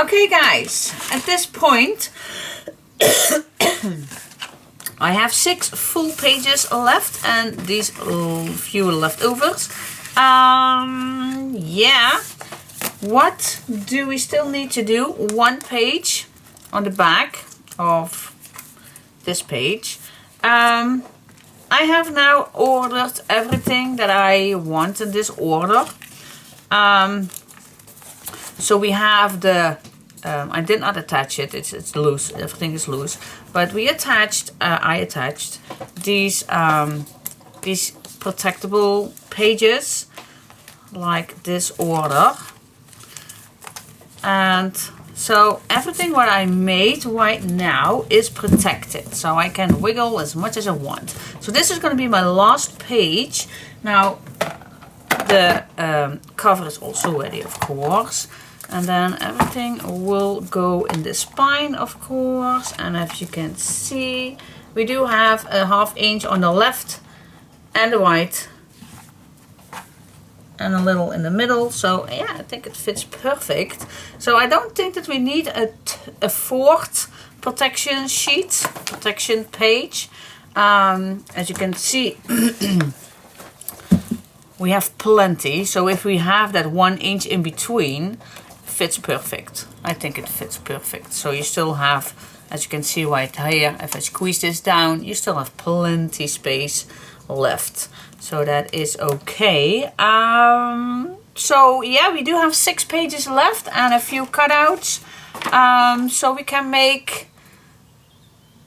Okay guys, at this point I have 6 full pages left and these few leftovers. Yeah, what do we still need to do? 1 page on the back of this page. I have now ordered everything that I want in this order. So we have the, I did not attach it, it's loose, everything is loose. But we attached, I attached these protectable pages, like this order. And so everything what I made right now is protected. So I can wiggle as much as I want. So this is going to be my last page. Now the cover is also ready, of course. And then everything will go in the spine, of course. And as you can see, we do have a 1/2 inch on the left and the right. And a little in the middle. So yeah, I think it fits perfect. So I don't think that we need a 4th protection sheet, protection page. As you can see, we have plenty. So if we have that 1 inch in between, fits perfect. I think it fits perfect. So you still have, as you can see right here, if I squeeze this down, you still have plenty space left. So that is okay. So yeah, we do have 6 pages left and a few cutouts. So we can make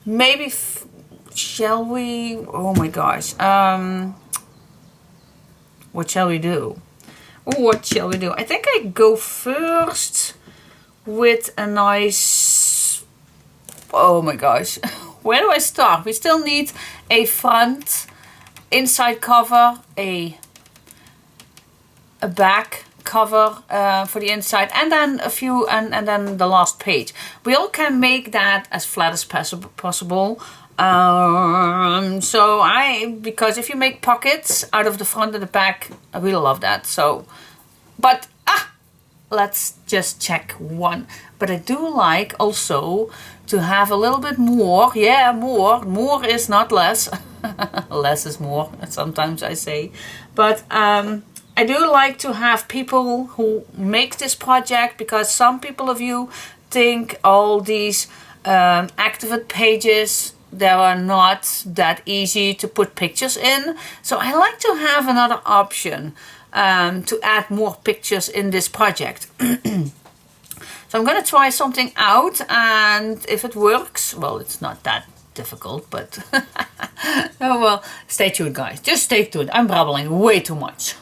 maybe, shall we? Oh my gosh. What shall we do? What shall we do? I think I go first with a nice, oh my gosh, where do I start? We still need a front inside cover, a back cover for the inside, and then a few, and then the last page. We all can make that as flat as possible. So because if you make pockets out of the front and the back, I really love that. So, but let's just check one. But I do like also to have a little bit more. Yeah, more is not less. Less is more, sometimes I say. But I do like to have people who make this project, because some people of you think all these activate pages, they are not that easy to put pictures in. So I like to have another option to add more pictures in this project. So I'm going to try something out, and if it works, well, it's not that difficult, but oh well, stay tuned guys, just stay tuned. I'm babbling way too much.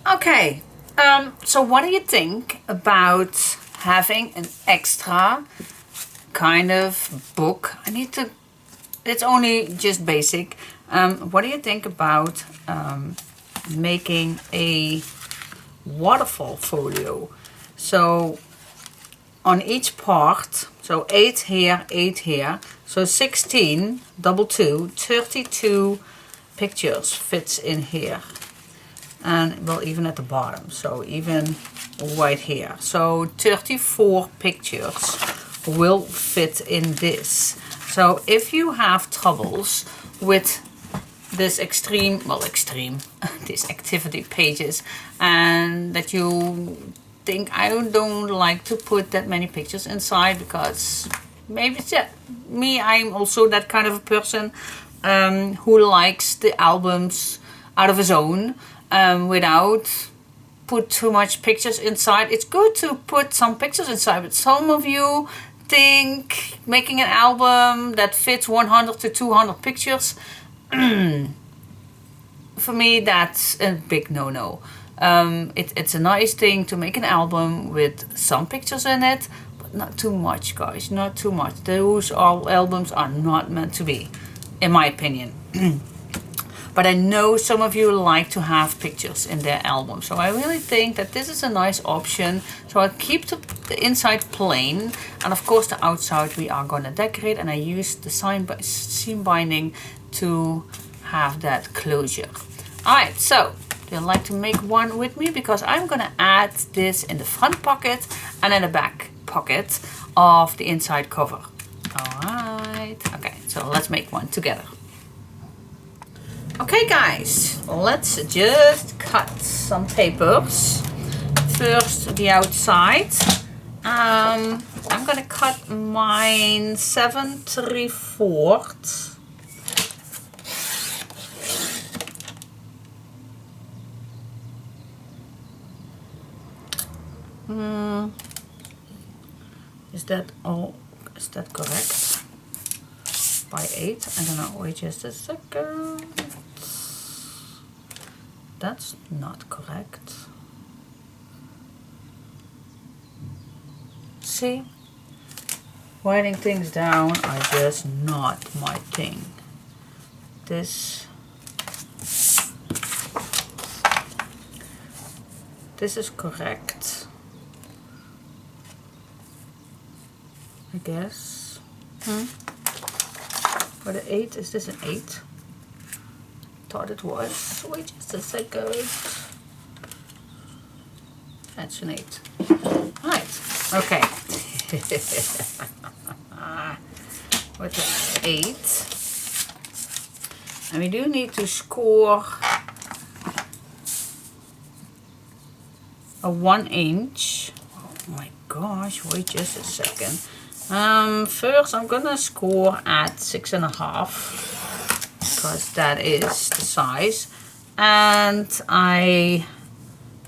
Okay, so what do you think about having an extra kind of book? It's only just basic. What do you think about making a waterfall folio? So on each part, so 8 here, 8 here, so 16, double 2, 32 pictures fits in here. And well, even at the bottom, so even right here. So 34 pictures will fit in this. So if you have troubles with this extreme, these activity pages, and that you think I don't like to put that many pictures inside, because maybe it's me, I'm also that kind of a person who likes the albums out of his own without put too much pictures inside. It's good to put some pictures inside, but some of you think making an album that fits 100 to 200 pictures, for me that's a big no-no. It's a nice thing to make an album with some pictures in it, but not too much, guys, not too much. Those albums are not meant to be, in my opinion. But I know some of you like to have pictures in their album, so I really think that this is a nice option. So I keep the inside plain, and of course the outside we are going to decorate, and I use the seam binding to have that closure. Alright, so Do you like to make one with me? Because I'm gonna add this in the front pocket and in the back pocket of the inside cover. Alright, okay, so let's make one together. Okay guys, let's just cut some papers. First the outside. I'm gonna cut mine 7/3/4. Is that all? Is that correct? By 8? I don't know. Wait just a second. That's not correct. See? Writing things down are just not my thing. This is correct. I guess. For the 8, is this an 8? Thought it was. Wait just a second. That's an 8. Right. Okay. With the 8. And we do need to score a 1 inch. Oh my gosh, wait just a second. First I'm gonna score at 6.5 because that is the size, and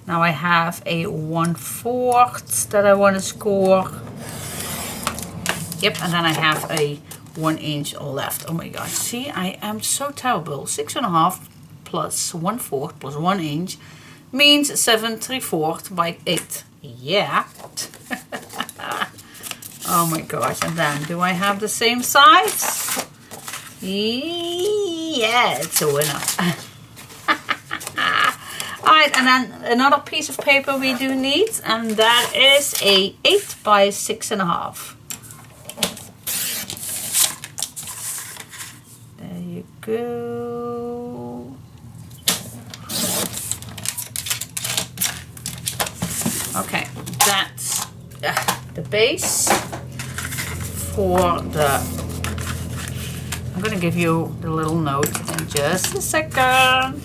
now I have a 1/4 that I want to score. Yep, and then I have a 1 inch left. Oh my gosh, see, I am so terrible. 6.5 plus 1/4 plus 1 inch means 7/3/4 by 8. Yeah. Oh my gosh, and then do I have the same size? Yeah, it's a winner. Alright, and then another piece of paper we do need, and that is a 8 by 6.5. There you go. Okay, that's the base for the... I'm gonna give you the little note in just a second.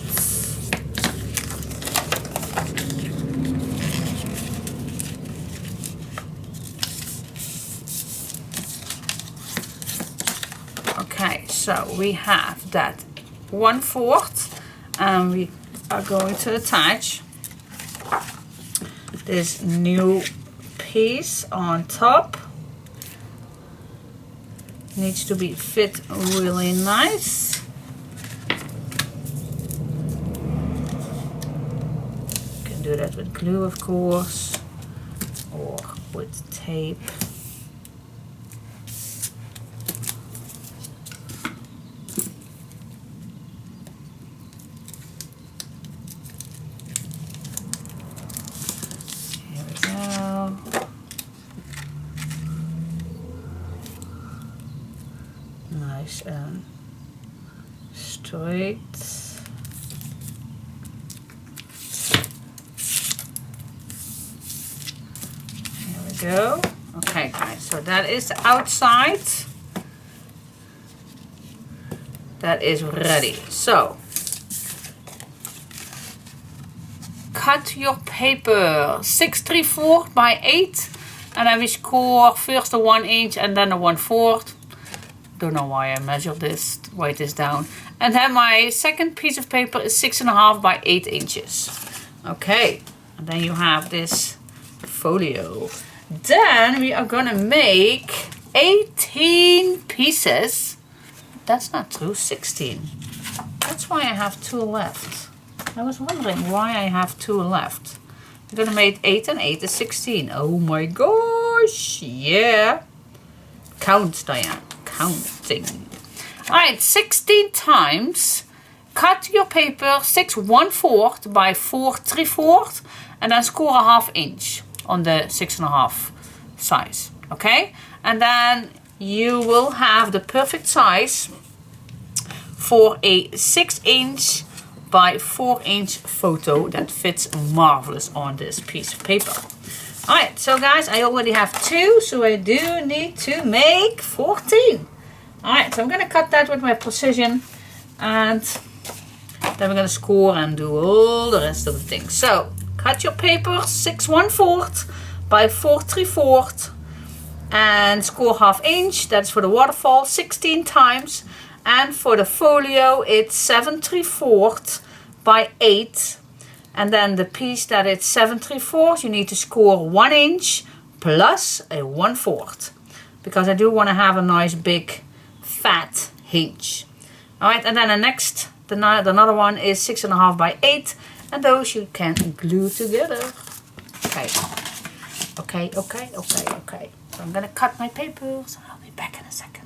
Okay, so we have that 1/4, and we are going to attach this new piece on top. Needs to be fit really nice. You can do that with glue, of course, or with tape. Nice and straight. Here we go. Okay guys, so that is the outside. That is ready. So cut your paper 6/3/4 by 8, and then we score first a 1 inch and then a 1/4. Don't know why I measured this, write this down. And then my second piece of paper is 6.5 by 8 inches. Okay, and then you have this folio. Then we are gonna make 18 pieces. That's not true, 16. That's why I have 2 left. I was wondering why I have 2 left. I'm gonna make 8 and 8 is 16. Oh my gosh, yeah. Count, Diane. Counting. Alright, 16 times. Cut your paper 6/1/4 by 4/3/4, and then score a 1/2 inch on the 6.5 size. Okay, and then you will have the perfect size for a 6 inch by 4-inch photo that fits marvelous on this piece of paper. Alright, so guys, I already have 2, so I do need to make 14. Alright, so I'm going to cut that with my precision, and then we're going to score and do all the rest of the things. So, cut your paper 6 1/4 by 4 3/4 and score 1/2 inch. That's for the waterfall 16 times. And for the folio, it's 7 3/4 by 8. And then the piece that it's 7 3/4, you need to score 1 inch plus a 1/4. Because I do want to have a nice big fat hinge. Alright, and then the next, another one is 6 1/2 by 8. And those you can glue together. Okay. Okay. So I'm gonna cut my papers. I'll be back in a second.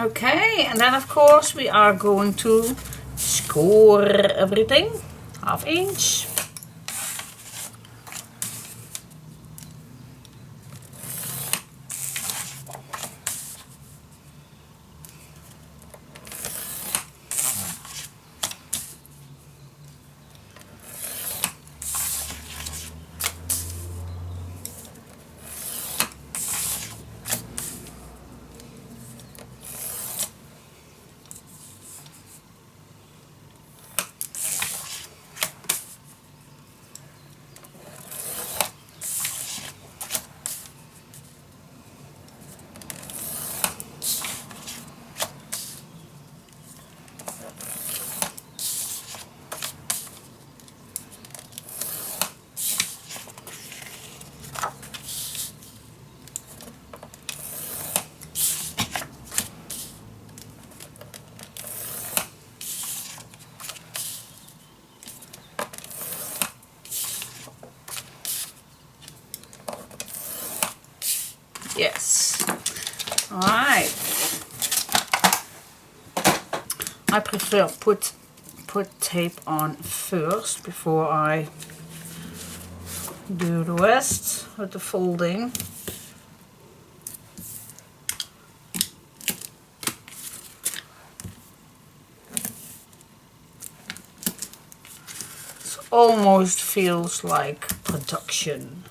Okay, and then of course we are going to score everything. 1/2 inch. Yes. Alright. I prefer put tape on first before I do the rest with the folding. It almost feels like production.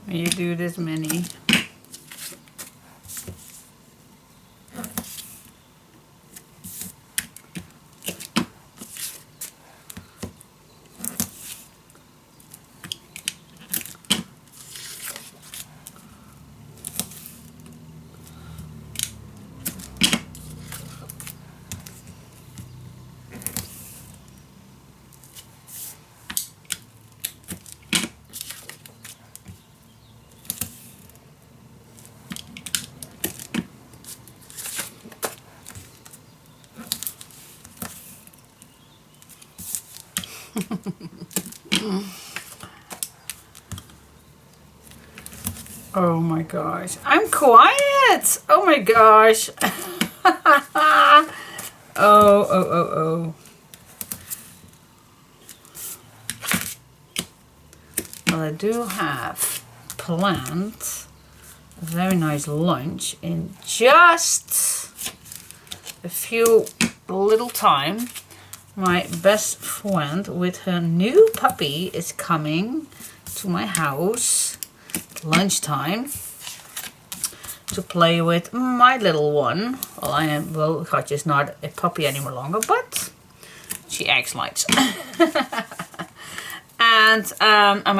When you do this many. Oh my gosh, I'm quiet! Oh my gosh! Oh. Well, I do have planned a very nice lunch in just a few little time. My best friend with her new puppy is coming to my house at lunchtime to play with my little one. Well, Katja's not a puppy anymore longer, but she acts like so. And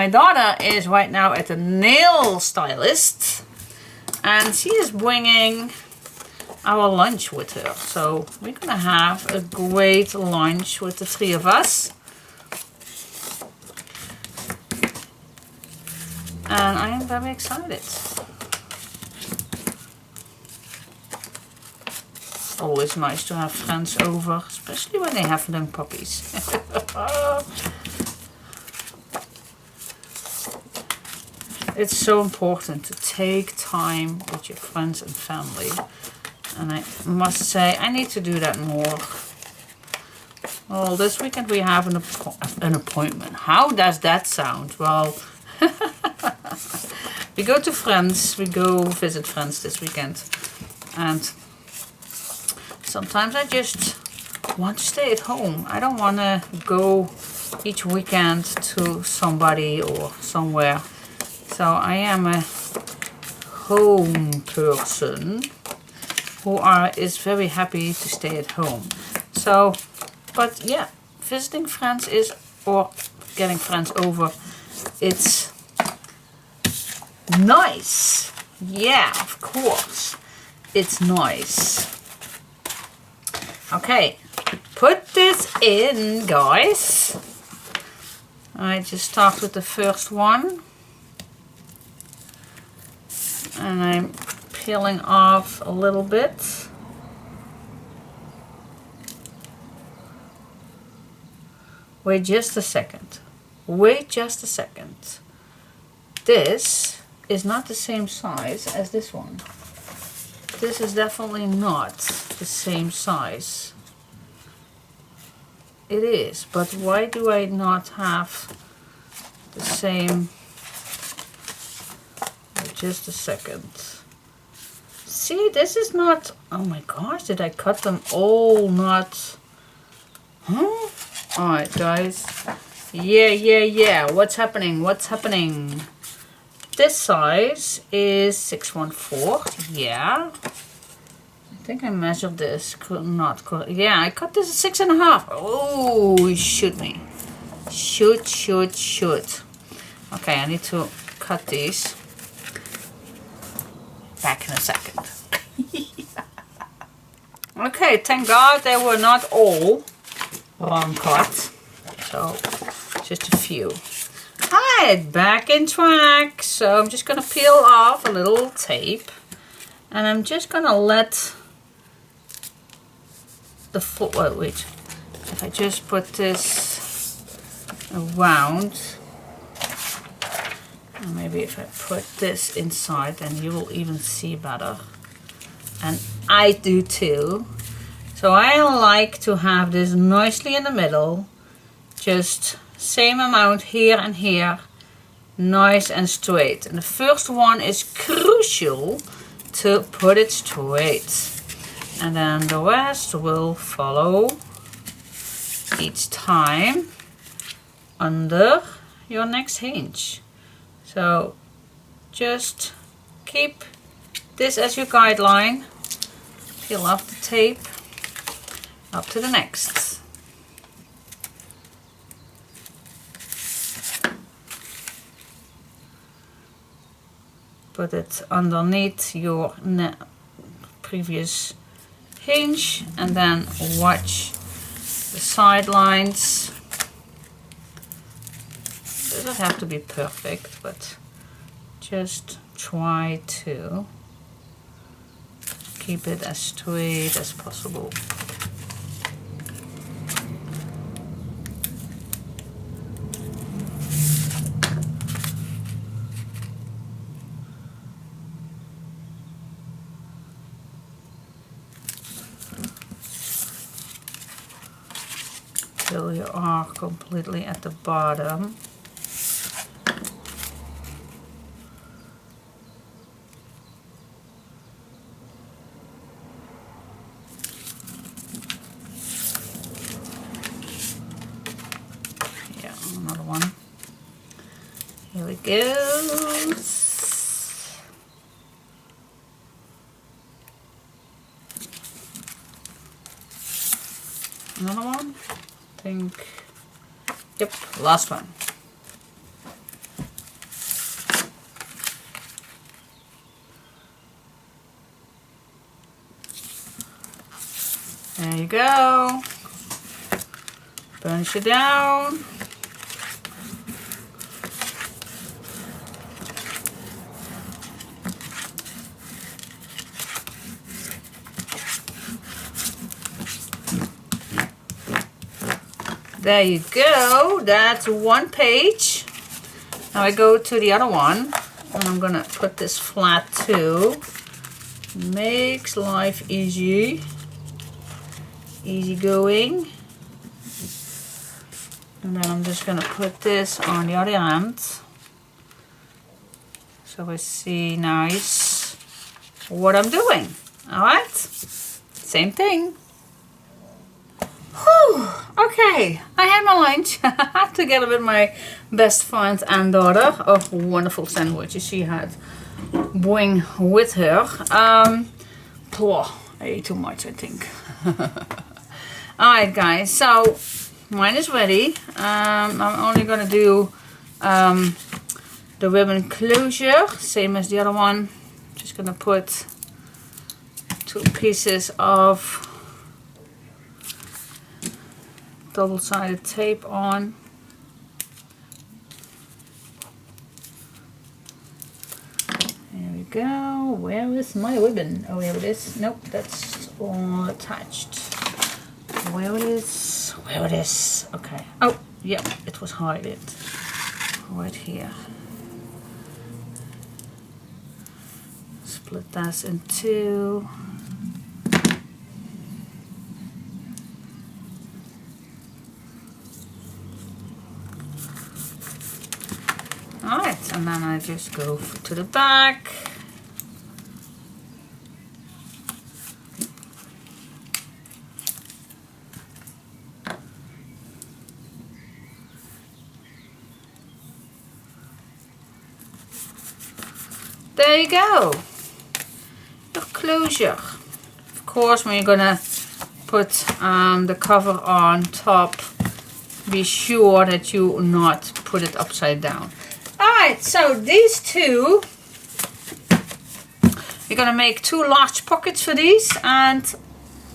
my daughter is right now at a nail stylist, and she is bringing our lunch with her. So we're gonna have a great lunch with the three of us. And I am very excited. Always nice to have friends over, especially when they have young puppies. It's so important to take time with your friends and family. And I must say, I need to do that more. Well, this weekend we have an appointment. How does that sound? Well, we go to friends. We go visit friends this weekend. And sometimes I just want to stay at home. I don't want to go each weekend to somebody or somewhere. So I am a home person who is very happy to stay at home. So, but yeah, visiting friends is, or getting friends over, it's nice. Yeah, of course, it's nice. Okay, put this in, guys. I just start with the first one. And I'm peeling off a little bit. Wait just a second. Wait just a second. This is not the same size as this one. This is definitely not the same size. It is, but why do I not have the same? Wait just a second. See, this is not, oh my gosh, did I cut them all not? Huh? Alright guys. Yeah. What's happening? What's happening? This size is 614. Yeah. I think I measured this. Not correct. Yeah, I cut this at 6.5. Oh, you shoot me. Shoot. Okay, I need to cut these. Back in a second. Okay, thank God they were not all wrong cut. So, just a few. Alright, back in track. So I'm just going to peel off a little tape. And I'm just going to let the foot, oh, wait. If I just put this around. And maybe if I put this inside, then you will even see better. And I do too. So I like to have this nicely in the middle. Just same amount here and here. Nice and straight. And the first one is crucial to put it straight. And then the rest will follow each time under your next hinge. So just keep this as your guideline. Peel off the tape. Up to the next. Put it underneath your previous hinge and then watch the sidelines. Doesn't have to be perfect, but just try to keep it as straight as possible. Till you are completely at the bottom. Yeah, another one. Here we go. Another one. I think, yep, last one. There you go. Bunch it down. There you go, that's one page. Now I go to the other one, and I'm gonna put this flat too. Makes life easy going. And then I'm just gonna put this on the other end. So I see nice what I'm doing. Alright, same thing. Whew. Okay, I had my lunch together with my best friend and daughter. Oh, wonderful sandwiches she had bring with her. I ate too much, I think. Alright guys, so mine is ready. I'm only gonna do the ribbon closure, same as the other one. Just gonna put 2 pieces of double-sided tape on. There we go. Where is my ribbon? Oh, here it is. Nope, that's all attached. Where it is? Where it is? Okay. Oh, yeah, it was hidden right here. Split that in 2. Alright, and then I just go to the back. There you go. Your closure. Of course, when you're gonna put the cover on top, be sure that you not put it upside down. Alright, so these 2, we're gonna make 2 large pockets for these, and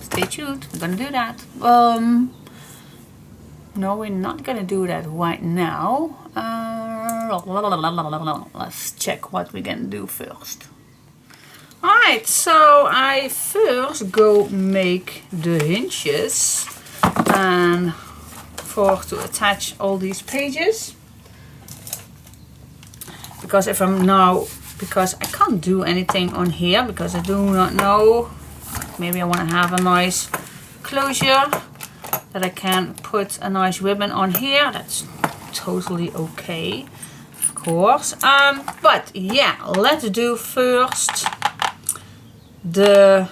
stay tuned, we're gonna do that. No, we're not gonna do that right now. Let's check what we're gonna do first. Alright, so I first go make the hinges and to attach all these pages. Because I can't do anything on here because I do not know. Maybe I want to have a nice closure that I can put a nice ribbon on here. That's totally okay, of course. But yeah, let's do first the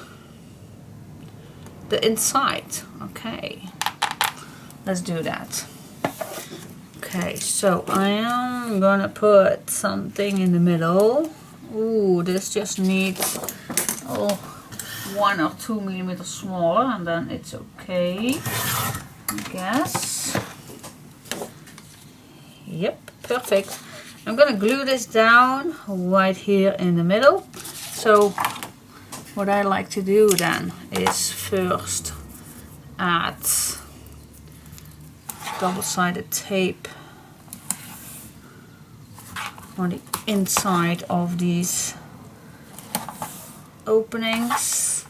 inside. Okay, let's do that. Okay, so I am gonna put something in the middle. Ooh, this just needs 1 or 2 millimeters smaller, and then it's okay, I guess. Yep, perfect. I'm gonna glue this down right here in the middle. So what I like to do then is first add double-sided tape on the inside of these openings.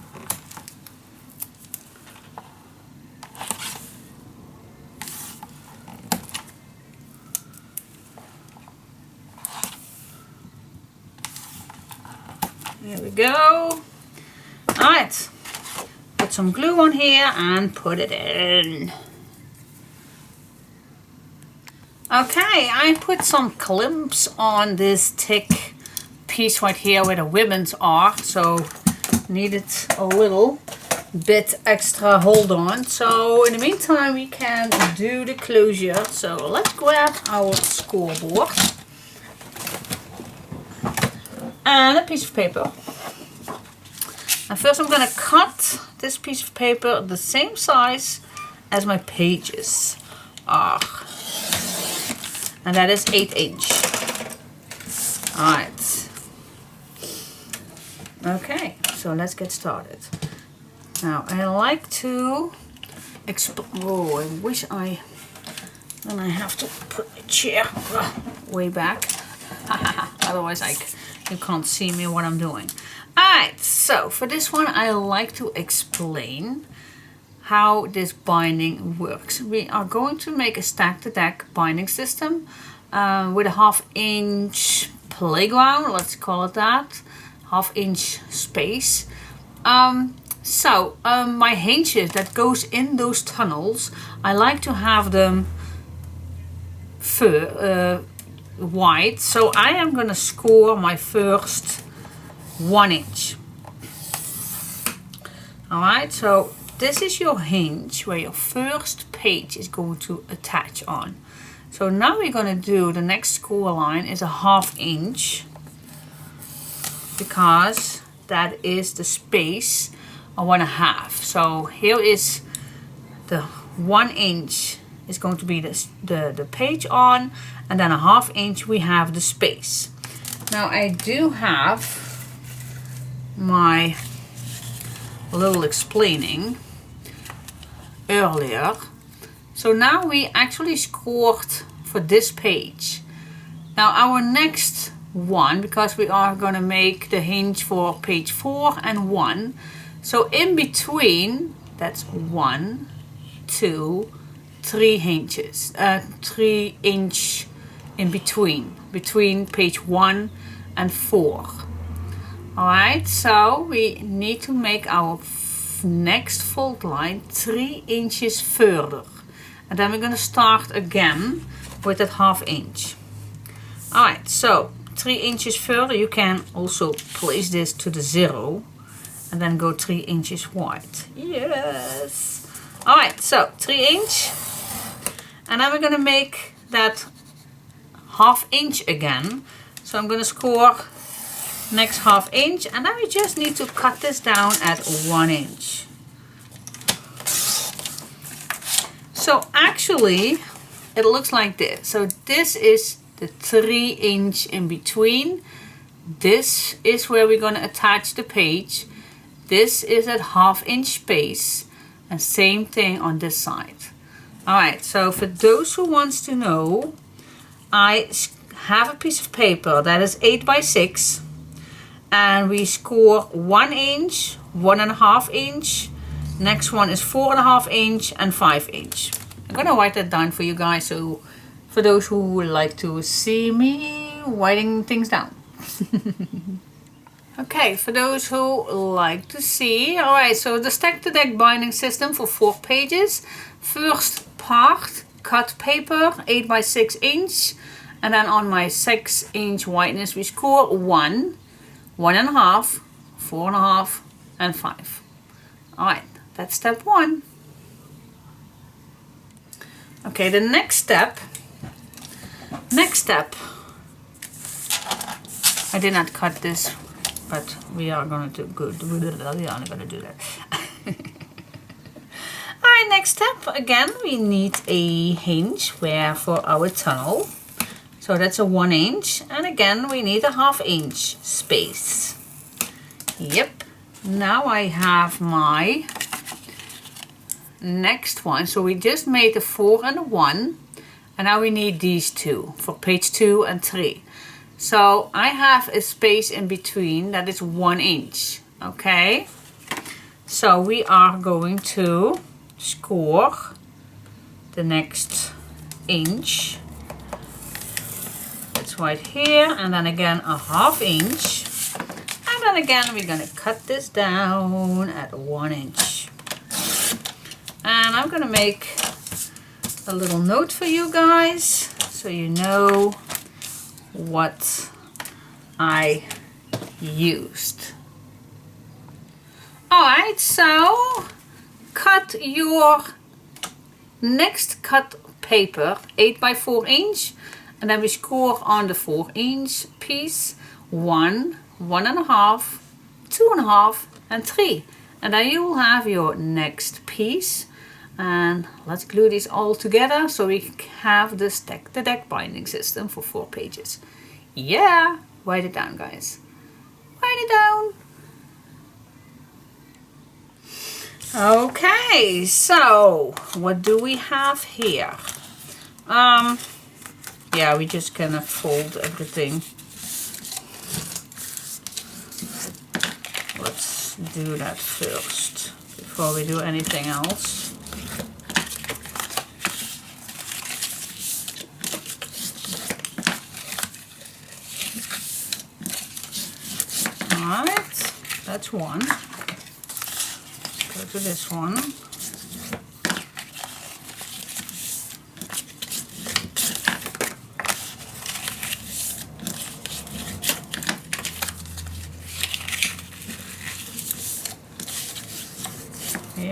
There we go. Alright, put some glue on here and put it in. Okay, I put some clamps on this thick piece right here where the ribbons are, so needed a little bit extra hold on. So in the meantime we can do the closure. So let's grab our scoreboard and a piece of paper. And first I'm going to cut this piece of paper the same size as my pages are. And that is 8" Alright. Okay, so let's get started. Now I like to oh, I wish then I have to put my chair way back. Otherwise you can't see me what I'm doing. Alright, so for this one I like to explain how this binding works. We are going to make a stack to deck binding system with a 1/2 inch playground, let's call it that, 1/2 inch space. My hinges that goes in those tunnels, I like to have them wide, so I am gonna score my first 1 inch. Alright, so this is your hinge where your first page is going to attach on. So now we're going to do the next score line is a 1/2 inch, because that is the space I want to have. So here is the 1 inch is going to be the page on, and then a 1/2 inch we have the space. Now I do have my little explaining earlier. So now we actually scored for this page. Now our next one, because we are going to make the hinge for page 4 and 1. So in between, that's 1, 2, 3 hinges, 3 inch in between page 1 and 4. Alright, so we need to make our next fold line 3 inches further. And then we're going to start again with that 1/2 inch. Alright, so 3 inches further, you can also place this to the 0 and then go 3 inches wide. Yes! Alright, so 3 inch, and then we're going to make that 1/2 inch again. So I'm going to score next 1/2 inch, and then we just need to cut this down at 1 inch. So actually it looks like this. So this is the 3 inch in between. This is where we're going to attach the page. This is at 1/2 inch space, and same thing on this side. Alright, so for those who wants to know, I have a piece of paper that is 8 by 6, and we score 1 inch, 1.5 inch, next one is 4.5 inch and 5 inch. I'm gonna write that down for you guys, so for those who would like to see me writing things down. Okay, for those who like to see, alright, so the stack to deck binding system for 4 pages. First part, cut paper 8 by 6 inch, and then on my 6 inch wideness we score 1, 1.5, 4.5 and 5. Alright, that's step 1. Okay, the next step, I did not cut this, but we are gonna do good. We are gonna do that. Alright, next step, again we need a hinge where for our tunnel. So that's a 1 inch, and again we need a 1/2 inch space. Yep, now I have my next one. So we just made the 4 and a 1, and now we need these 2 for page 2 and 3. So I have a space in between that is 1 inch. Okay, so we are going to score the next inch. It's right here, and then again a 1/2 inch, and then again we're gonna cut this down at 1 inch. And I'm gonna make a little note for you guys so you know what I used. Alright, so cut your next cut paper 8 by 4 inch, and then we score on the 4 inch piece 1, 1.5, 2.5 and 3, and then you will have your next piece. And let's glue these all together so we have the stack the deck binding system for 4 pages. Yeah, write it down, guys. Write it down. Okay, so what do we have here? Yeah, we just gonna fold everything. Let's do that first before we do anything else. Alright, that's one. Go to this one.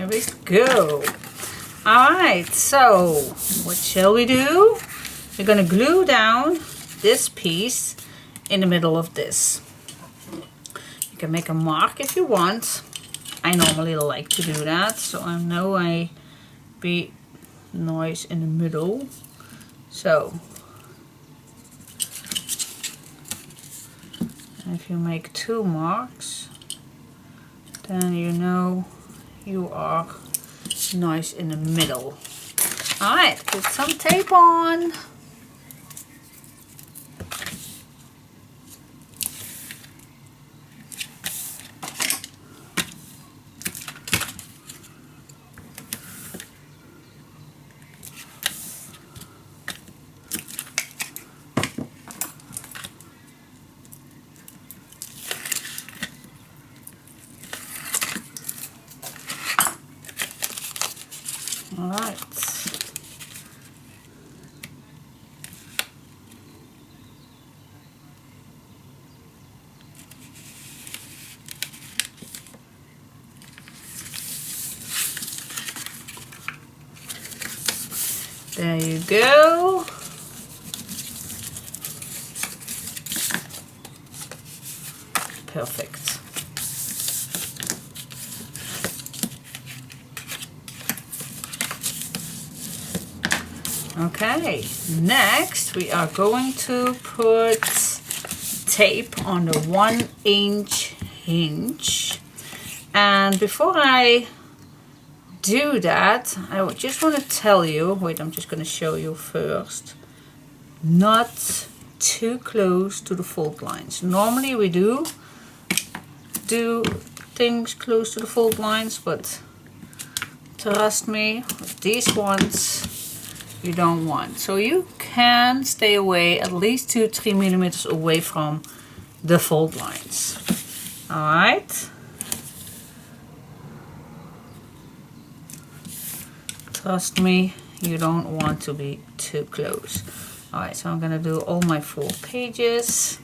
Here we go. Alright, so what shall we do? We're going to glue down this piece in the middle of this. You can make a mark if you want. I normally like to do that, so I know I be nice in the middle. So if you make 2 marks, then you know you are nice in the middle. Alright, put some tape on. Alright. There you go. Perfect. Okay, next we are going to put tape on the 1-inch hinge. And before I do that, I just want to tell you, wait, I'm just going to show you first, not too close to the fold lines. Normally we do things close to the fold lines, but trust me, these ones you don't want. So you can stay away at least 2-3 millimeters away from the fold lines. Alright. Trust me, you don't want to be too close. Alright, so I'm gonna do all my 4 pages.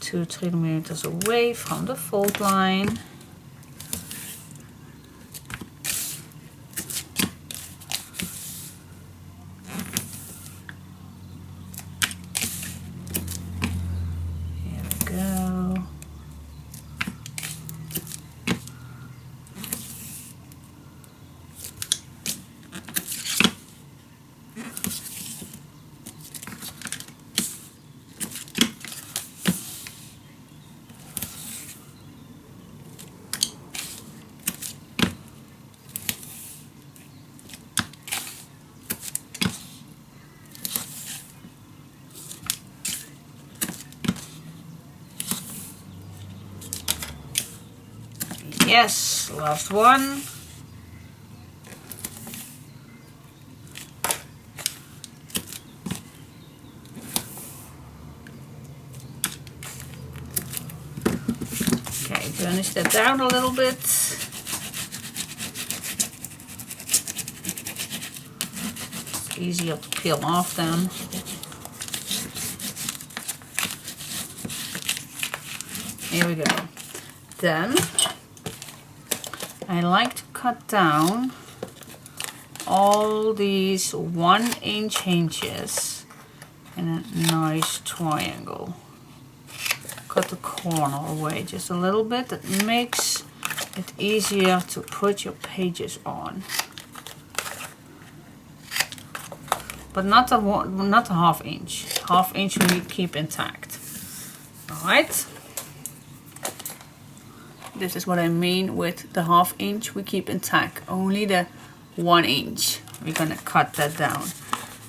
2-3 millimeters away from the fold line. Yes, last one. Okay, burnish that down a little bit. It's easier to peel off then. Here we go. Then I like to cut down all these 1-inch hinges in a nice triangle. Cut the corner away just a little bit. That makes it easier to put your pages on. But not a 1/2 inch. 1/2 inch we keep intact. Alright. This is what I mean with the 1/2 inch we keep intact. Only the 1 inch. We're gonna cut that down.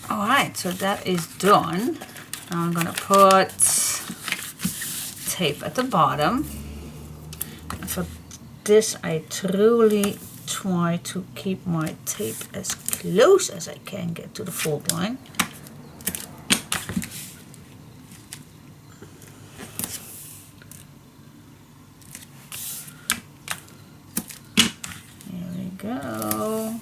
Alright, so that is done. Now I'm gonna put tape at the bottom. And for this I truly try to keep my tape as close as I can get to the fold line. Go.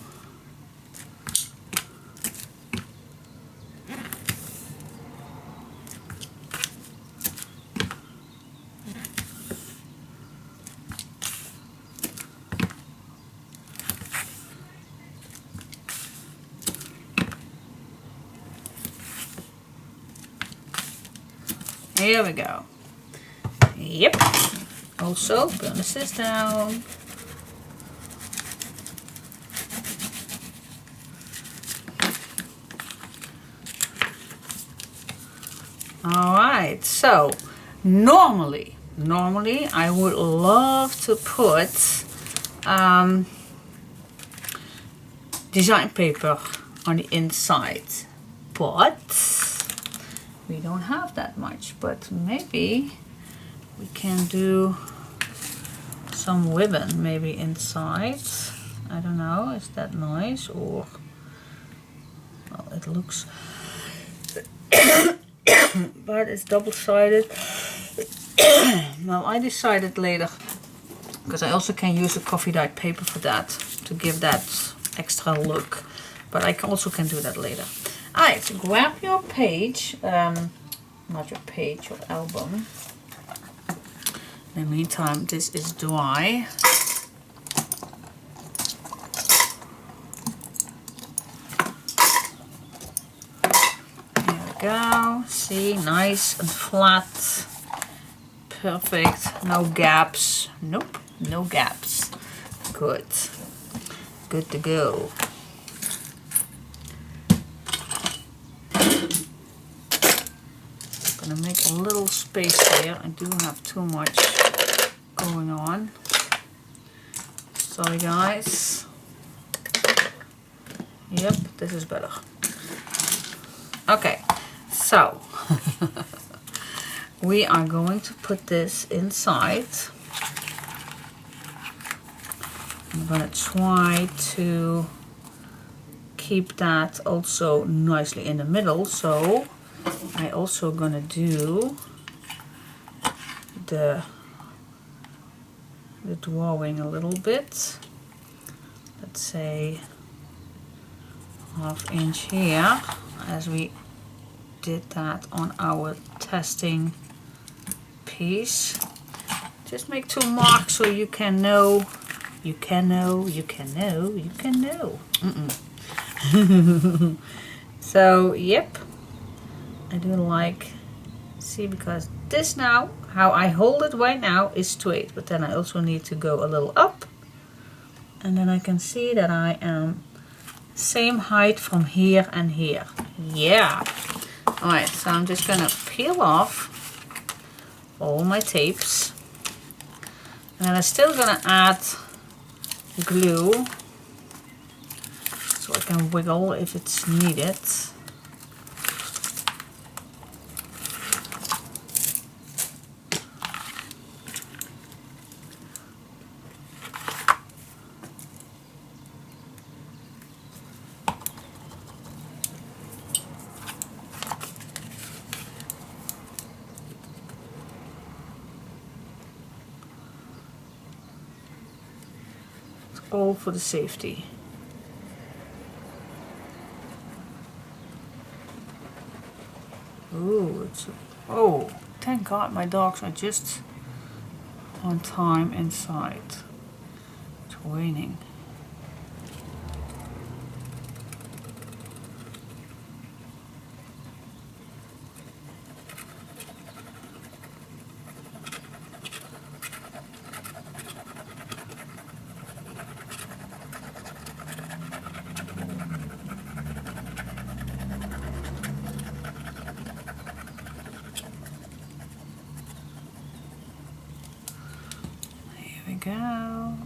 Here we go. Yep. Also, burnish this down. Alright, so normally I would love to put design paper on the inside, but we don't have that much. But maybe we can do some ribbon maybe inside. I don't know, is that nice? Or, well, it looks but it's double-sided. Well, I decided later, because I also can use a coffee dyed paper for that, to give that extra look, but I also can do that later. Alright, so grab your page, not your page, your album. In the meantime, this is dry. Go. See, nice and flat, perfect, no gaps. Nope, no gaps. Good to go. I'm gonna make a little space here. I do have too much going on, sorry guys. Yep, this is better. Okay, so we are going to put this inside. I'm going to try to keep that also nicely in the middle, so I also going to do the drawing a little bit. Let's say 1/2 inch here, as we did that on our testing piece. Just make 2 marks so you can know, you can know. So, yep, I do like, see, because this now, how I hold it right now is straight, but then I also need to go a little up, and then I can see that I am same height from here and here. Yeah. Alright, so I'm just gonna peel off all my tapes, and I'm still gonna add glue so I can wiggle if it's needed. All for the safety. Ooh, oh, thank God my dogs are just on time inside. It's raining. Go.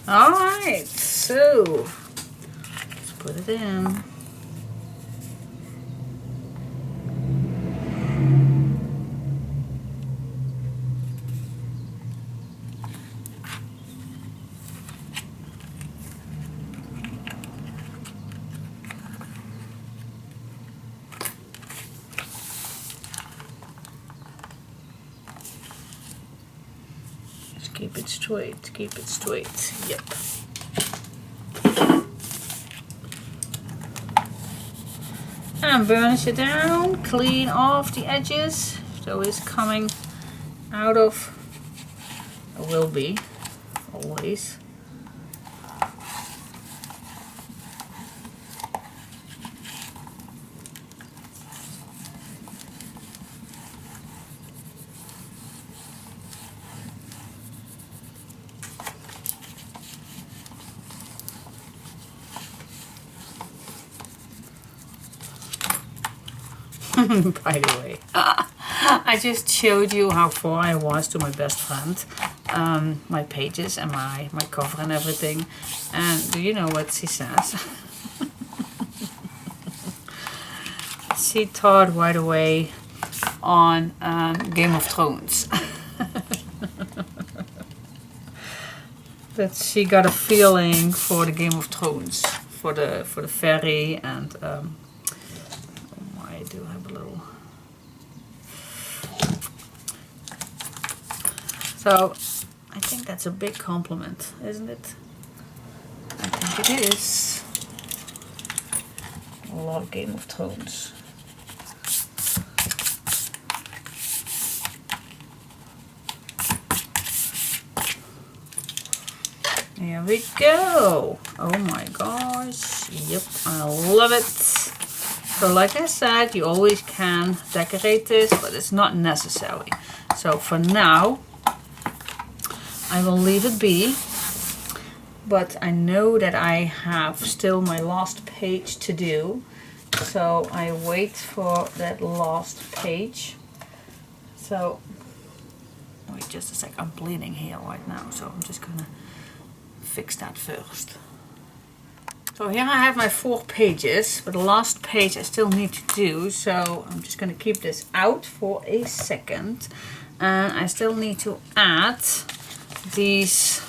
All right, so let's put it in. Keep it straight, yep. and burnish it down, clean off the edges so it's coming out of, it will be always. By the way, I just showed you how far I was to my best friend, my pages and my cover and everything, and do you know what she says? She thought right away on Game of Thrones. That she got a feeling for the Game of Thrones, for the fairy, and I do have a little. So I think that's a big compliment, isn't it? I think it is. I love Game of Thrones. Here we go. Oh my gosh. Yep, I love it. So like I said, you always can decorate this, but it's not necessary. So for now, I will leave it be. But I know that I have still my last page to do. So I wait for that last page. So, wait just a sec, I'm bleeding here right now. So I'm just gonna fix that first. So here I have my 4 pages, but the last page I still need to do, so I'm just going to keep this out for a second. And I still need to add these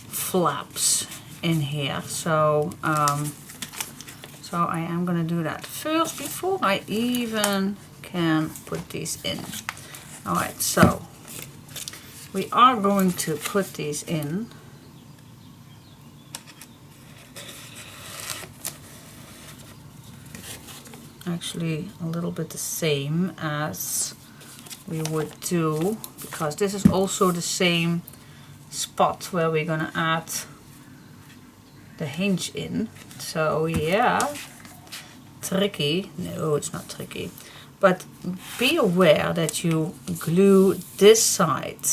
flaps in here. So so I am going to do that first before I even can put these in. Alright, so we are going to put these in. Actually a little bit the same as we would do, because this is also the same spot where we're gonna add the hinge in. So yeah, tricky. No, it's not tricky, but be aware that you glue this side.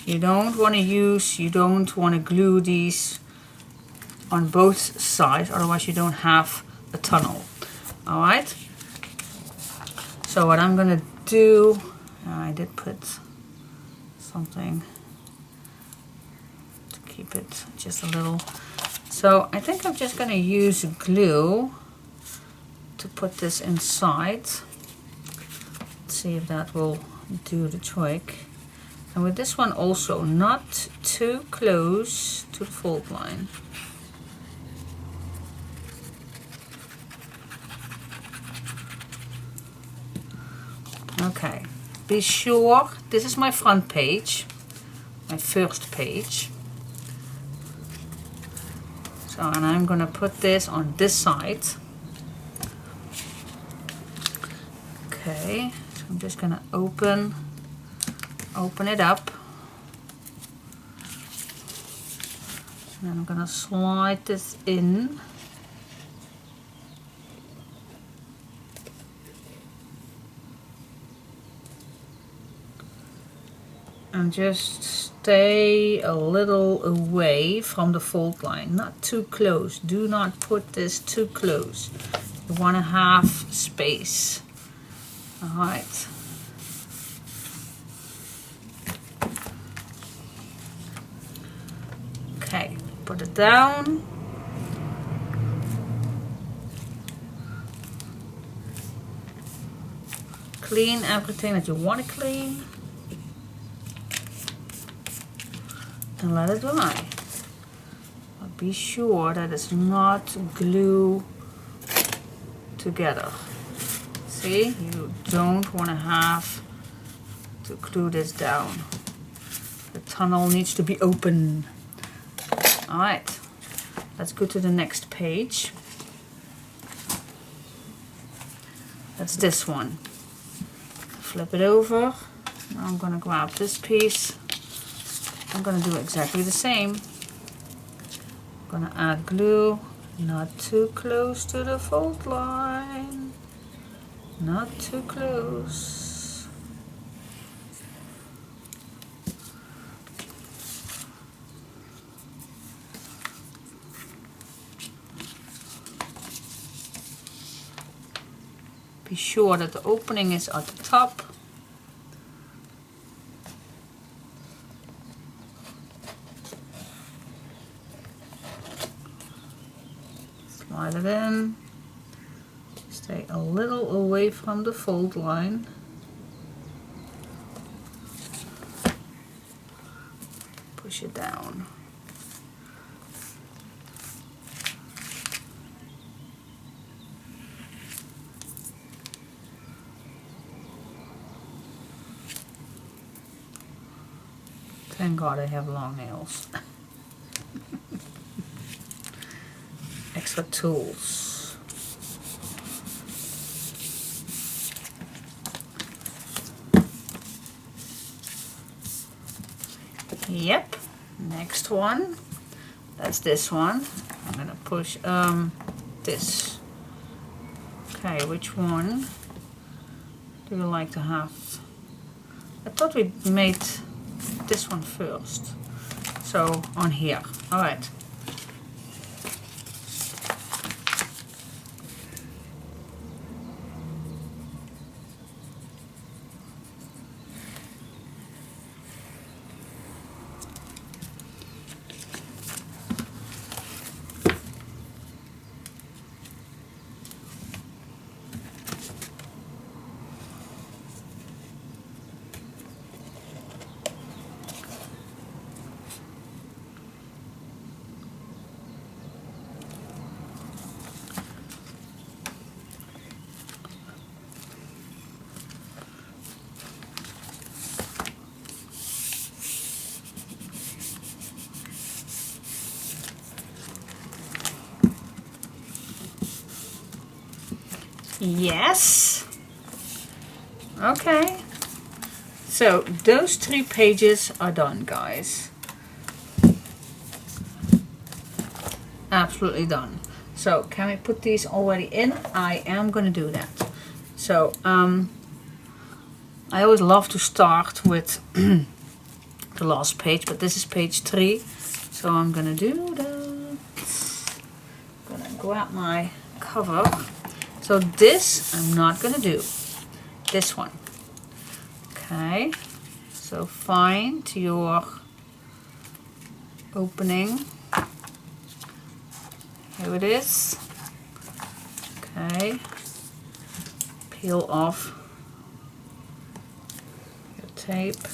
You don't want to glue these on both sides, otherwise you don't have a tunnel. Alright, so what I'm gonna do, I did put something to keep it just a little, so I think I'm just gonna use glue to put this inside. Let's see if that will do the trick. And with this one also, not too close to the fold line. Okay, be sure, this is my front page, my first page. So, and I'm gonna put this on this side. Okay, so I'm just gonna open it up. And then I'm gonna slide this in. And just stay a little away from the fold line, not too close. Do not put this too close. You want to have space. Alright. Okay, put it down. Clean everything that you want to clean. And let it dry. But be sure that it's not glue together. See, you don't want to have to glue this down. The tunnel needs to be open. Alright, let's go to the next page. That's this one. Flip it over. Now I'm gonna grab this piece. I'm gonna do exactly the same. I'm gonna add glue, not too close to the fold line. Not too close. Be sure that the opening is at the top. Slide it in. Stay a little away from the fold line. Push it down. Thank God I have long nails. Extra tools. Yep, next one. That's this one. I'm gonna push this. Okay, which one do you like to have? I thought we made this one first. So on here. All right. Yes. Okay. So those 3 pages are done, guys. Absolutely done. So can we put these already in? I am going to do that. So I always love to start with the last page, but this is page 3. So I'm going to do that. I'm going to grab my cover. So this I'm not going to do. This one. Okay. So find your opening. Here it is. Okay. Peel off your tape.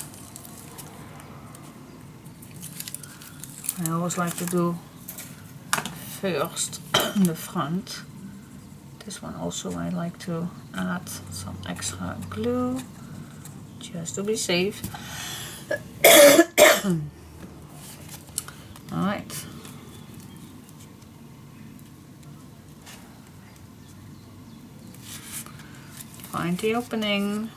I always like to do first the front. This one also I like to add some extra glue just to be safe. Alright. Find the opening.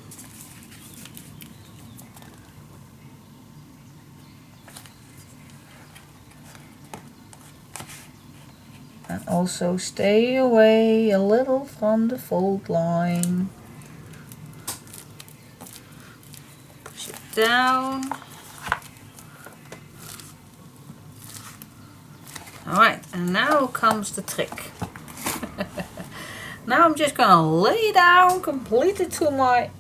And also stay away a little from the fold line. Push it down. Alright, and now comes the trick. Now I'm just gonna lay down completely to my,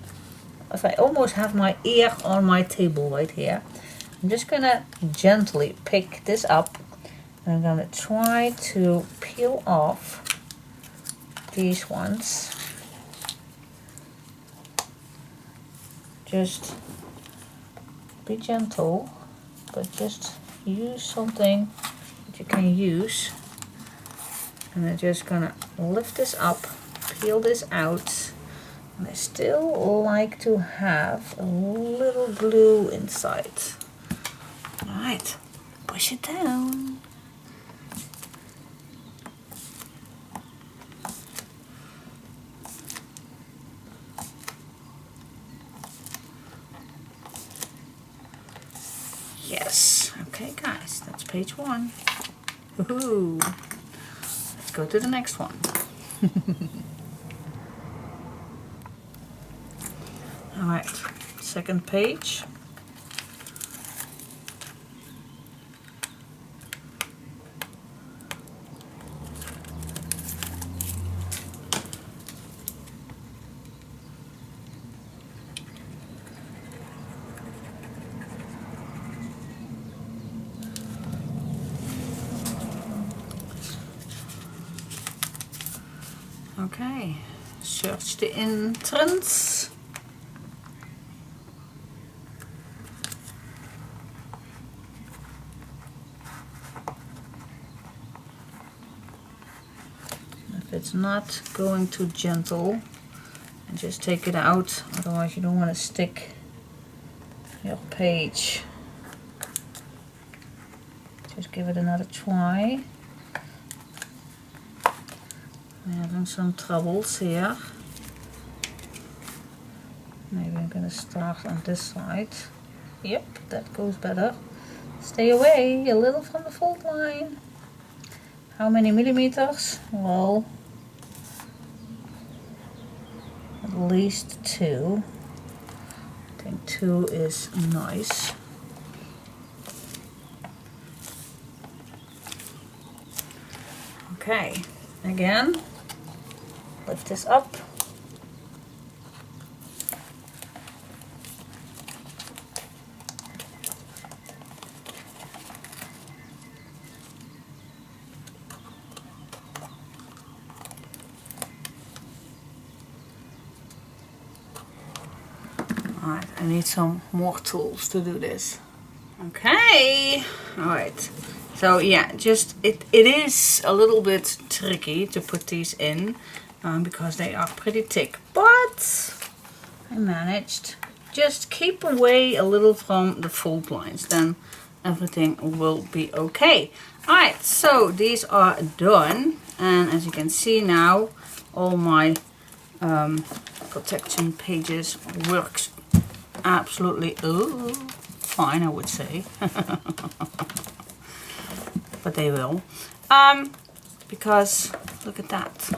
as I almost have my ear on my table right here. I'm just gonna gently pick this up. I'm gonna try to peel off these ones. Just be gentle, but just use something that you can use. And I'm just gonna lift this up, peel this out. And I still like to have a little glue inside. Alright, push it down. Yes. Okay, guys, that's page 1. Woohoo! Let's go to the next one. All right, second page. Okay, search the entrance. If it's not going too gentle, and just take it out, otherwise you don't want to stick your page. Just give it another try. I'm having some troubles here. Maybe I'm gonna start on this side. Yep, that goes better. Stay away a little from the fold line. How many millimeters? Well, at least 2. I think 2 is nice. Okay, again, lift this up. Alright, I need some more tools to do this. Okay, alright. So yeah, just it is a little bit tricky to put these in because they are pretty thick, but I managed. Just keep away a little from the fold lines, then everything will be okay. Alright, so these are done, and as you can see now, all my protection pages works absolutely fine, I would say. But they will, because look at that,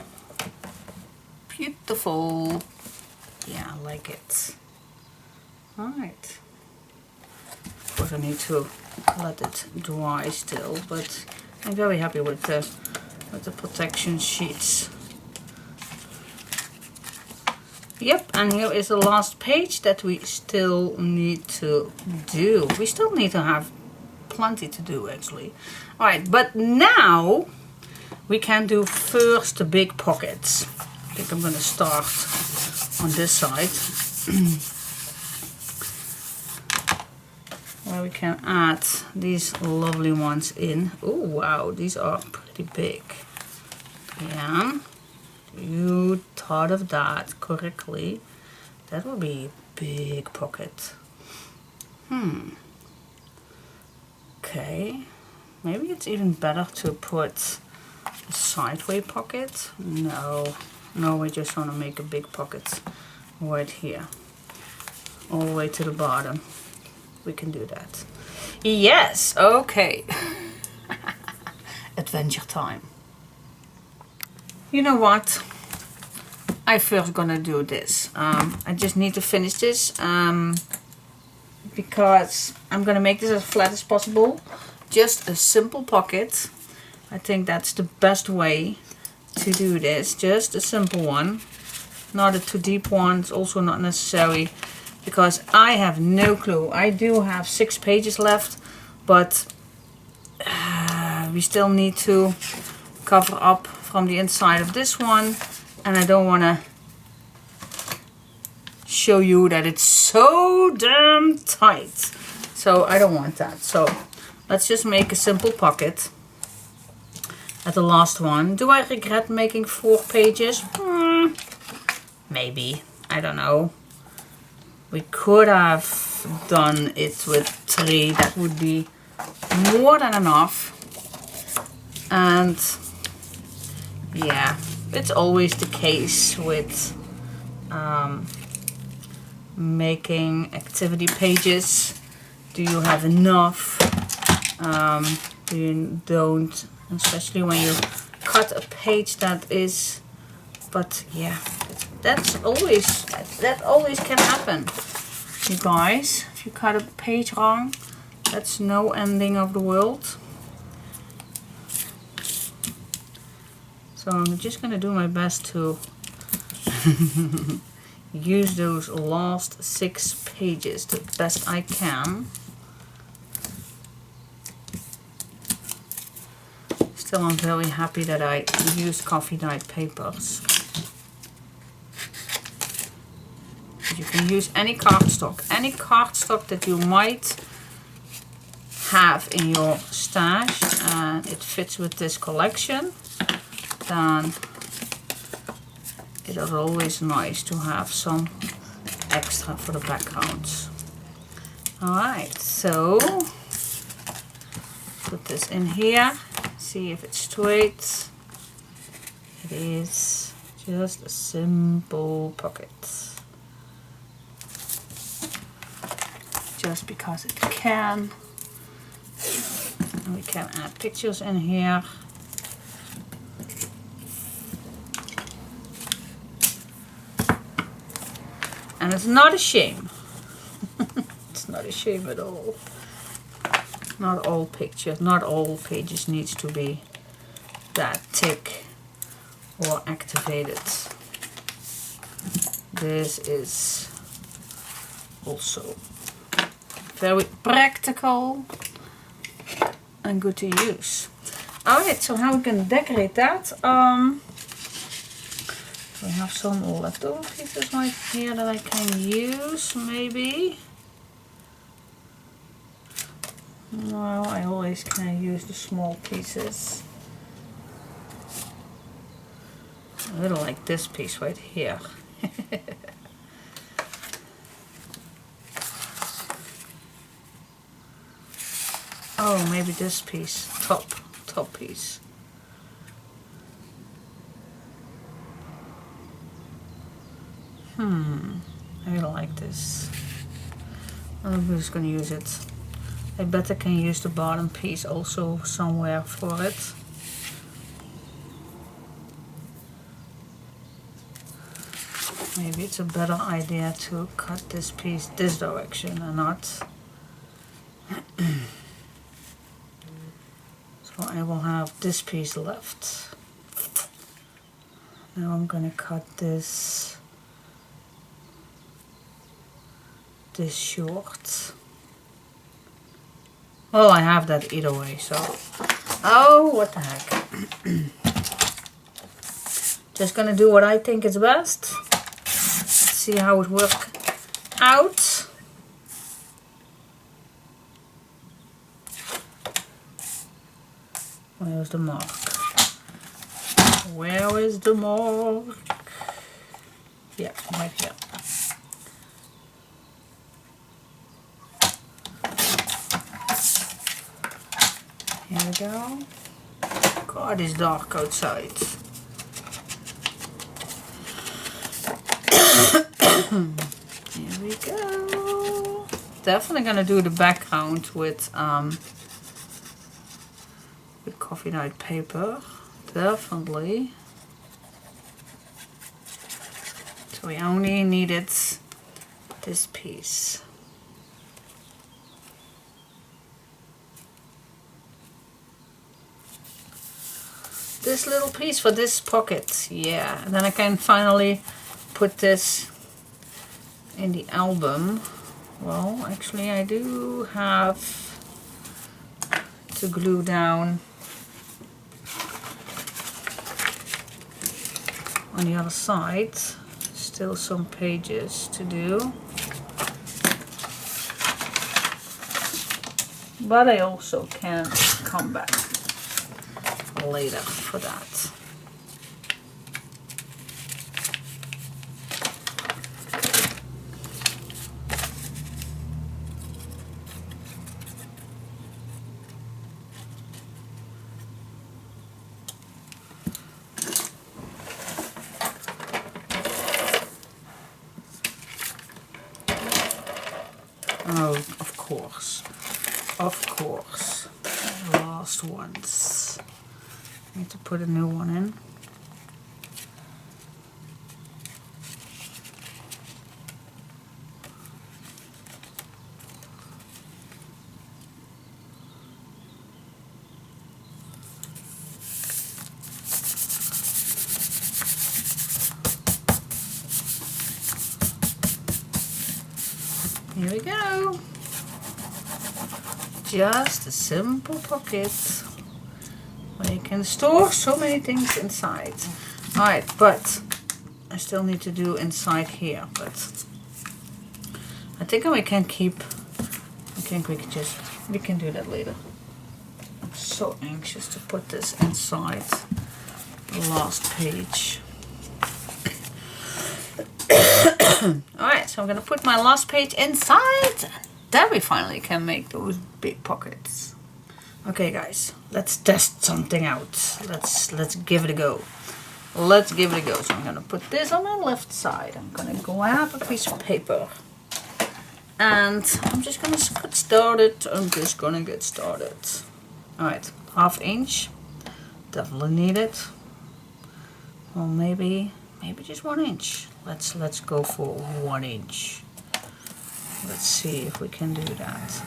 beautiful. Yeah, I like it. All right, of course I need to let it dry still, but I'm very happy with the protection sheets. Yep, and here is the last page that we still need to do. We still need to have plenty to do actually. Alright, but now we can do first the big pockets. I think I'm going to start on this side where we can add these lovely ones in. Oh wow, these are pretty big. Yeah, you thought of that correctly. That will be a big pocket. Okay, maybe it's even better to put a sideway pocket. No, we just want to make a big pocket right here, all the way to the bottom. We can do that. Yes, okay. Adventure time. You know what? I first gonna do this. I just need to finish this. Because I'm gonna make this as flat as possible. Just a simple pocket. I think that's the best way to do this. Just a simple one. Not a too deep one. It's also not necessary because I have no clue. I do have 6 pages left, but we still need to cover up from the inside of this one, and I don't want to show you that it's so damn tight, so I don't want that. So let's just make a simple pocket at the last one. Do I regret making 4 pages? Maybe, I don't know. We could have done it with 3. That would be more than enough. And yeah, it's always the case with making activity pages. Do you have enough? Do you don't? Especially when you cut a page that is, but yeah, that always can happen, you guys. If you cut a page wrong, that's no ending of the world. So I'm just gonna do my best to use those last 6 pages the best I can. Still, I'm very happy that I used coffee dyed papers. You can use any cardstock that you might have in your stash and it fits with this collection, then it is always nice to have some extra for the backgrounds. Alright, so put this in here, see if it's straight. It is just a simple pocket. Just because it can. And we can add pictures in here. And it's not a shame. It's not a shame at all. Not all pictures, not all pages needs to be that thick or activated. This is also very practical and good to use. Alright, so how we can decorate that? We have some leftover pieces right here that I can use, maybe. No, I always can use the small pieces. A little like this piece right here. Oh, maybe this piece, top piece. I don't like this. I'm just gonna use it. I bet I can use the bottom piece also somewhere for it. Maybe it's a better idea to cut this piece this direction and not. So I will have this piece left. Now I'm gonna cut this short. Well, I have that either way, so oh, what the heck. Just gonna do what I think is best. Let's see how it works out. Where's the mark? Where is the mark? Yeah, right here. Here we go. God, it's dark outside. Here we go. Definitely gonna do the background with coffee dyed paper. Definitely. So we only needed this piece. This little piece for this pocket, yeah. And then I can finally put this in the album. Well, actually I do have to glue down on the other side. Still some pages to do. But I also can come back later for that. Oh, of course. of course, last ones. I need to put a new one in. Here we go. Just a simple pocket where you can store so many things inside. Alright, but I still need to do inside here, but I think we can keep, I think we can do that later. I'm so anxious to put this inside the last page. Alright, so I'm gonna put my last page inside. Then we finally can make those big pockets. Okay guys, let's test something out. Let's give it a go. Let's give it a go. So I'm gonna put this on my left side. I'm gonna grab a piece of paper. And I'm just gonna get started. Alright, 1/2 inch. Definitely need it. Well, maybe just 1 inch. Let's go for 1 inch. Let's see if we can do that.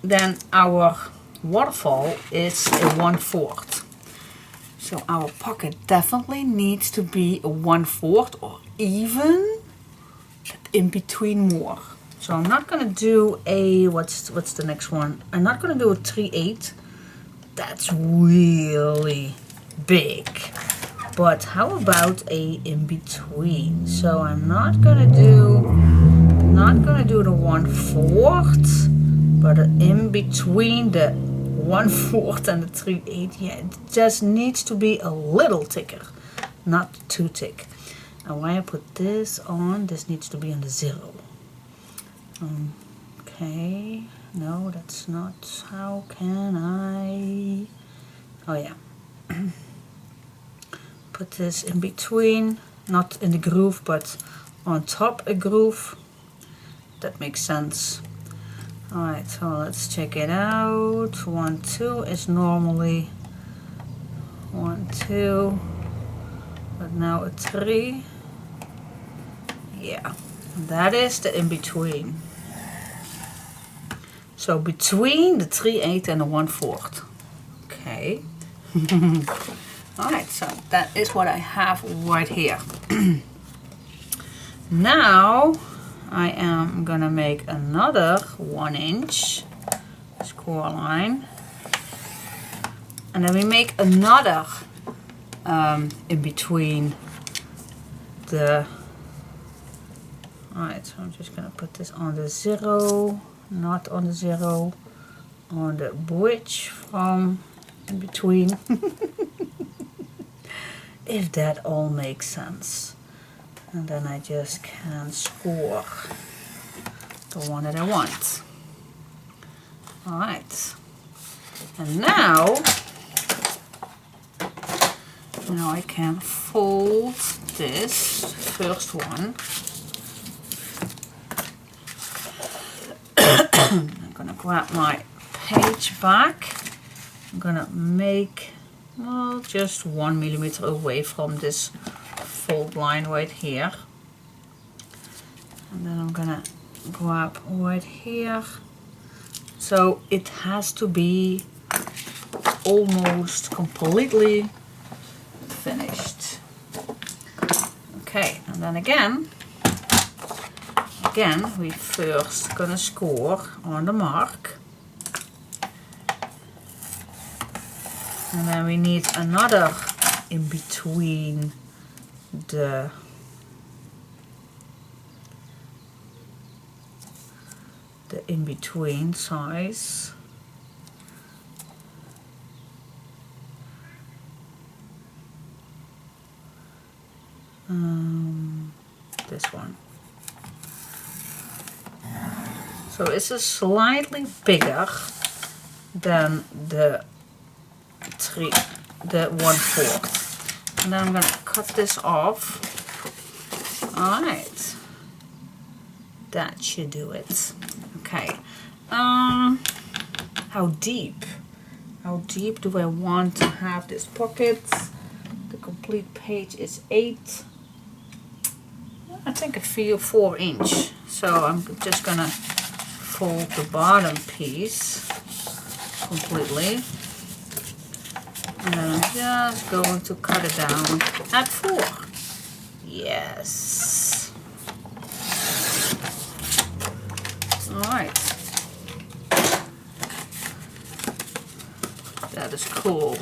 Then our waterfall is a 1/4. So our pocket definitely needs to be a 1/4 or even in between more. So I'm not gonna do a what's the next one? I'm not gonna do a 3/8. That's really big. But how about a in between? So I'm not gonna do the 1/4, but in between the 1/4 and the 3/8. Yeah, it just needs to be a little thicker, not too thick. And when I put this on, this needs to be on the 0. Okay, no, that's not. How can I? Oh yeah. Put this in between, not in the groove, but on top a groove. That makes sense. Alright, so let's check it out. 1, 2 is normally 1, 2, but now a 3. Yeah, that is the in between. So between the 3/8 and the 1/4. Okay. Alright, so that is what I have right here. Now I am gonna make another 1 inch score line, and then we make another in between the. Alright, so I'm just gonna put this on the 0, not on the 0, on the bridge from in between. If that all makes sense. And then I just can score the one that I want. Alright. And now I can fold this first one. I'm gonna grab my page back. I'm gonna make, well, just 1 millimeter away from this fold line right here. And then I'm gonna grab right here. So it has to be almost completely finished. Okay, and then again we first gonna score on the mark. And then we need another in between the in between size. This one. So it's a slightly bigger than the 1/4. And then I'm going to cut this off. Alright. That should do it. Okay. how deep do I want to have this pocket. The complete page is 8. I think I feel 4 inch. So I'm just gonna fold the bottom piece completely. And then I'm just going to cut it down at 4. Yes. Alright. That is cool.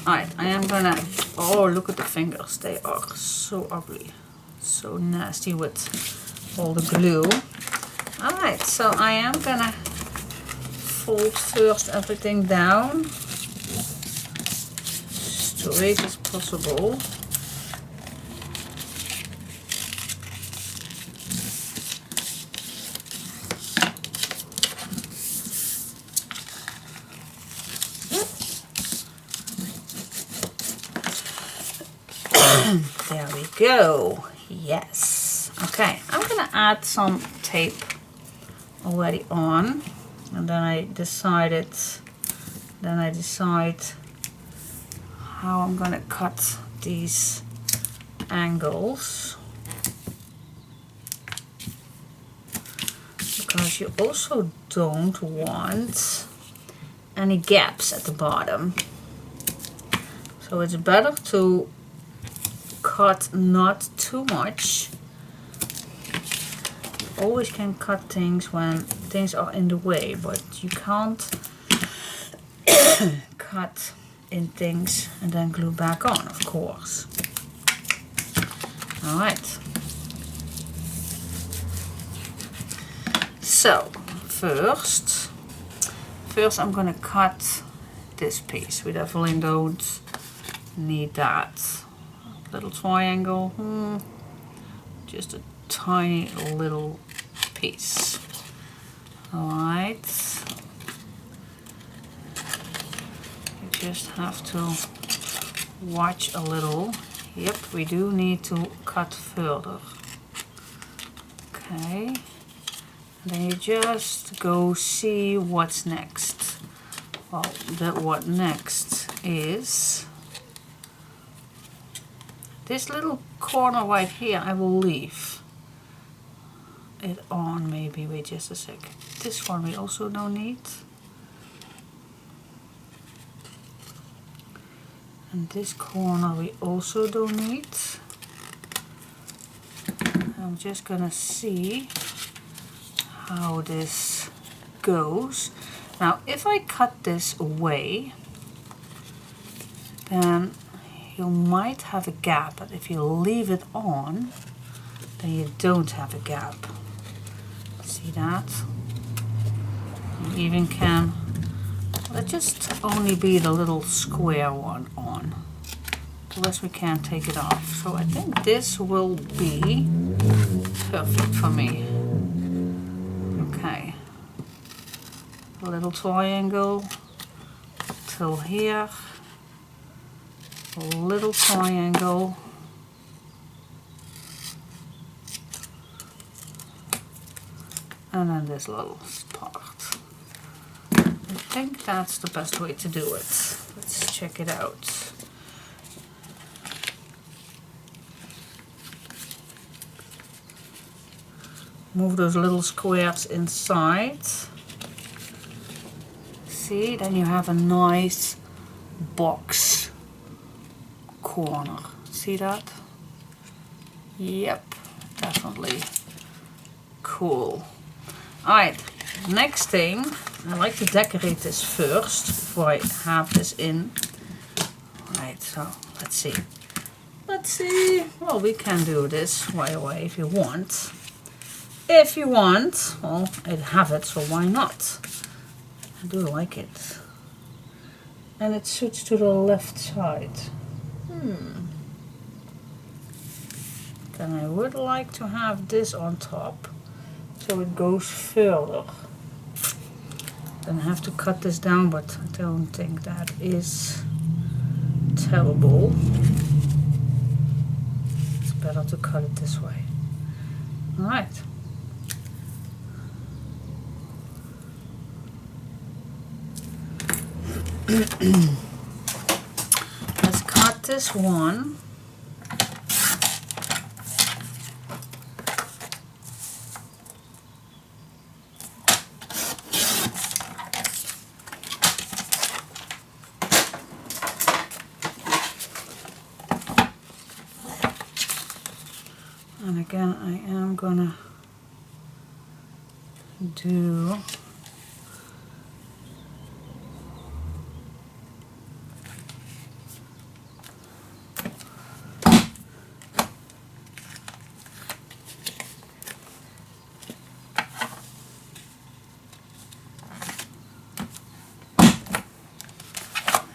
Alright, I am gonna... Oh, look at the fingers. They are so ugly. So nasty with all the glue. Alright, so I am gonna fold first everything down. Straight as possible. There we go. Yes. Okay, I'm gonna add some tape already on, and then I decide how I'm gonna cut these angles, because you also don't want any gaps at the bottom. So it's better to cut not too much. You always can cut things when things are in the way, but you can't cut in things and then glue back on, of course. Alright. So, first I'm gonna cut this piece. We definitely don't need that. Little triangle, just a tiny little piece. Alright. You just have to watch a little. Yep, we do need to cut further. Okay. And then you just go see what's next. Well, what next is this little corner right here. I will leave it on, maybe. Wait just a sec. This one we also don't need. And this corner we also don't need. I'm just gonna see how this goes. Now, if I cut this away, then you might have a gap, but if you leave it on, then you don't have a gap. See that? You even can, let's just only be the little square one on. The rest we can't take it off. So I think this will be perfect for me. Okay. A little triangle till here. A little triangle. And then this little part. I think that's the best way to do it. Let's check it out. Move those little squares inside. See, then you have a nice box corner. See that? Yep, definitely cool. Alright, next thing, I like to decorate this first before I have this in. Alright, so let's see. Let's see. Well, we can do this right away if you want. If you want, well, I have it, so why not? I do like it. And it suits to the left side. Then I would like to have this on top, so it goes further. Then I have to cut this down, but I don't think that is terrible. It's better to cut it this way. Alright. Let's cut this one. And again, I am gonna do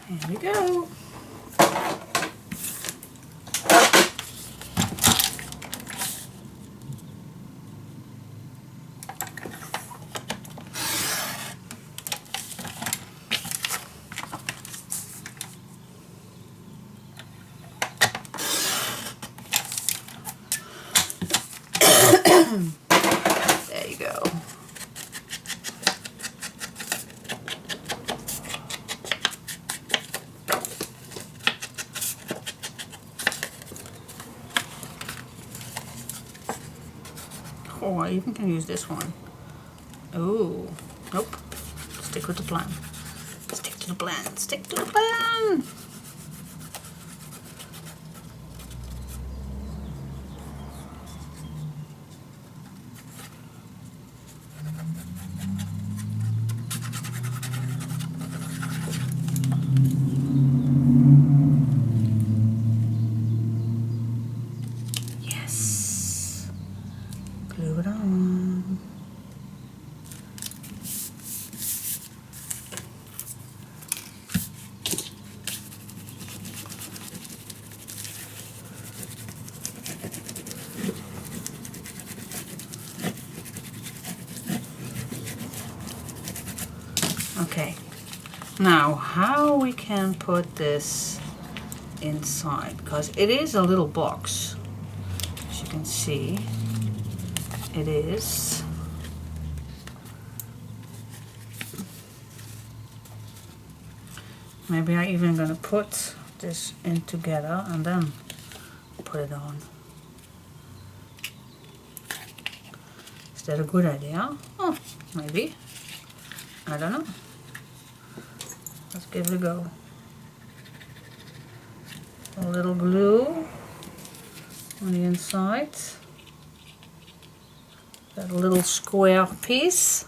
here we go. There you go. Oh, I even can use this one. Oh, nope. Stick with the plan. Stick to the plan. Stick to the plan. Yes. Glue it on. Okay, now how we can put this inside, because it is a little box, as you can see. It is. Maybe I'm even gonna put this in together and then put it on. Is that a good idea? Oh, maybe. I don't know. Let's give it a go. A little glue on the inside. That little square piece.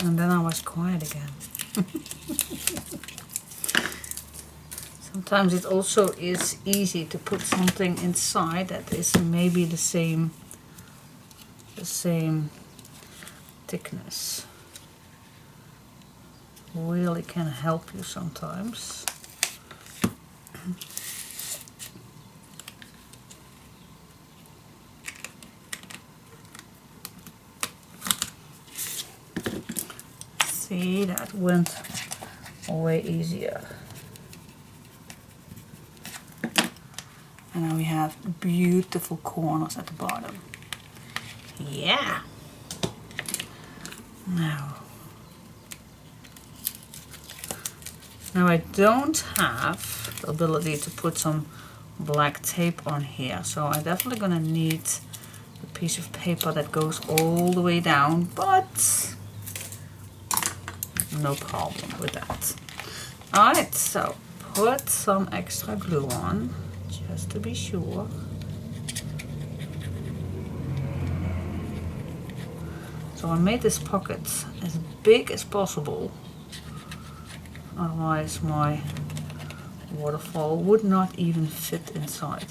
And then I was quiet again. Sometimes it also is easy to put something inside that is maybe the same thickness. Really can help you sometimes. See, that went way easier. And now we have beautiful corners at the bottom. Yeah. Now I don't have the ability to put some black tape on here, so I'm definitely gonna need a piece of paper that goes all the way down, but no problem with that. Alright, so put some extra glue on, just to be sure. So I made this pocket as big as possible, otherwise my waterfall would not even fit inside.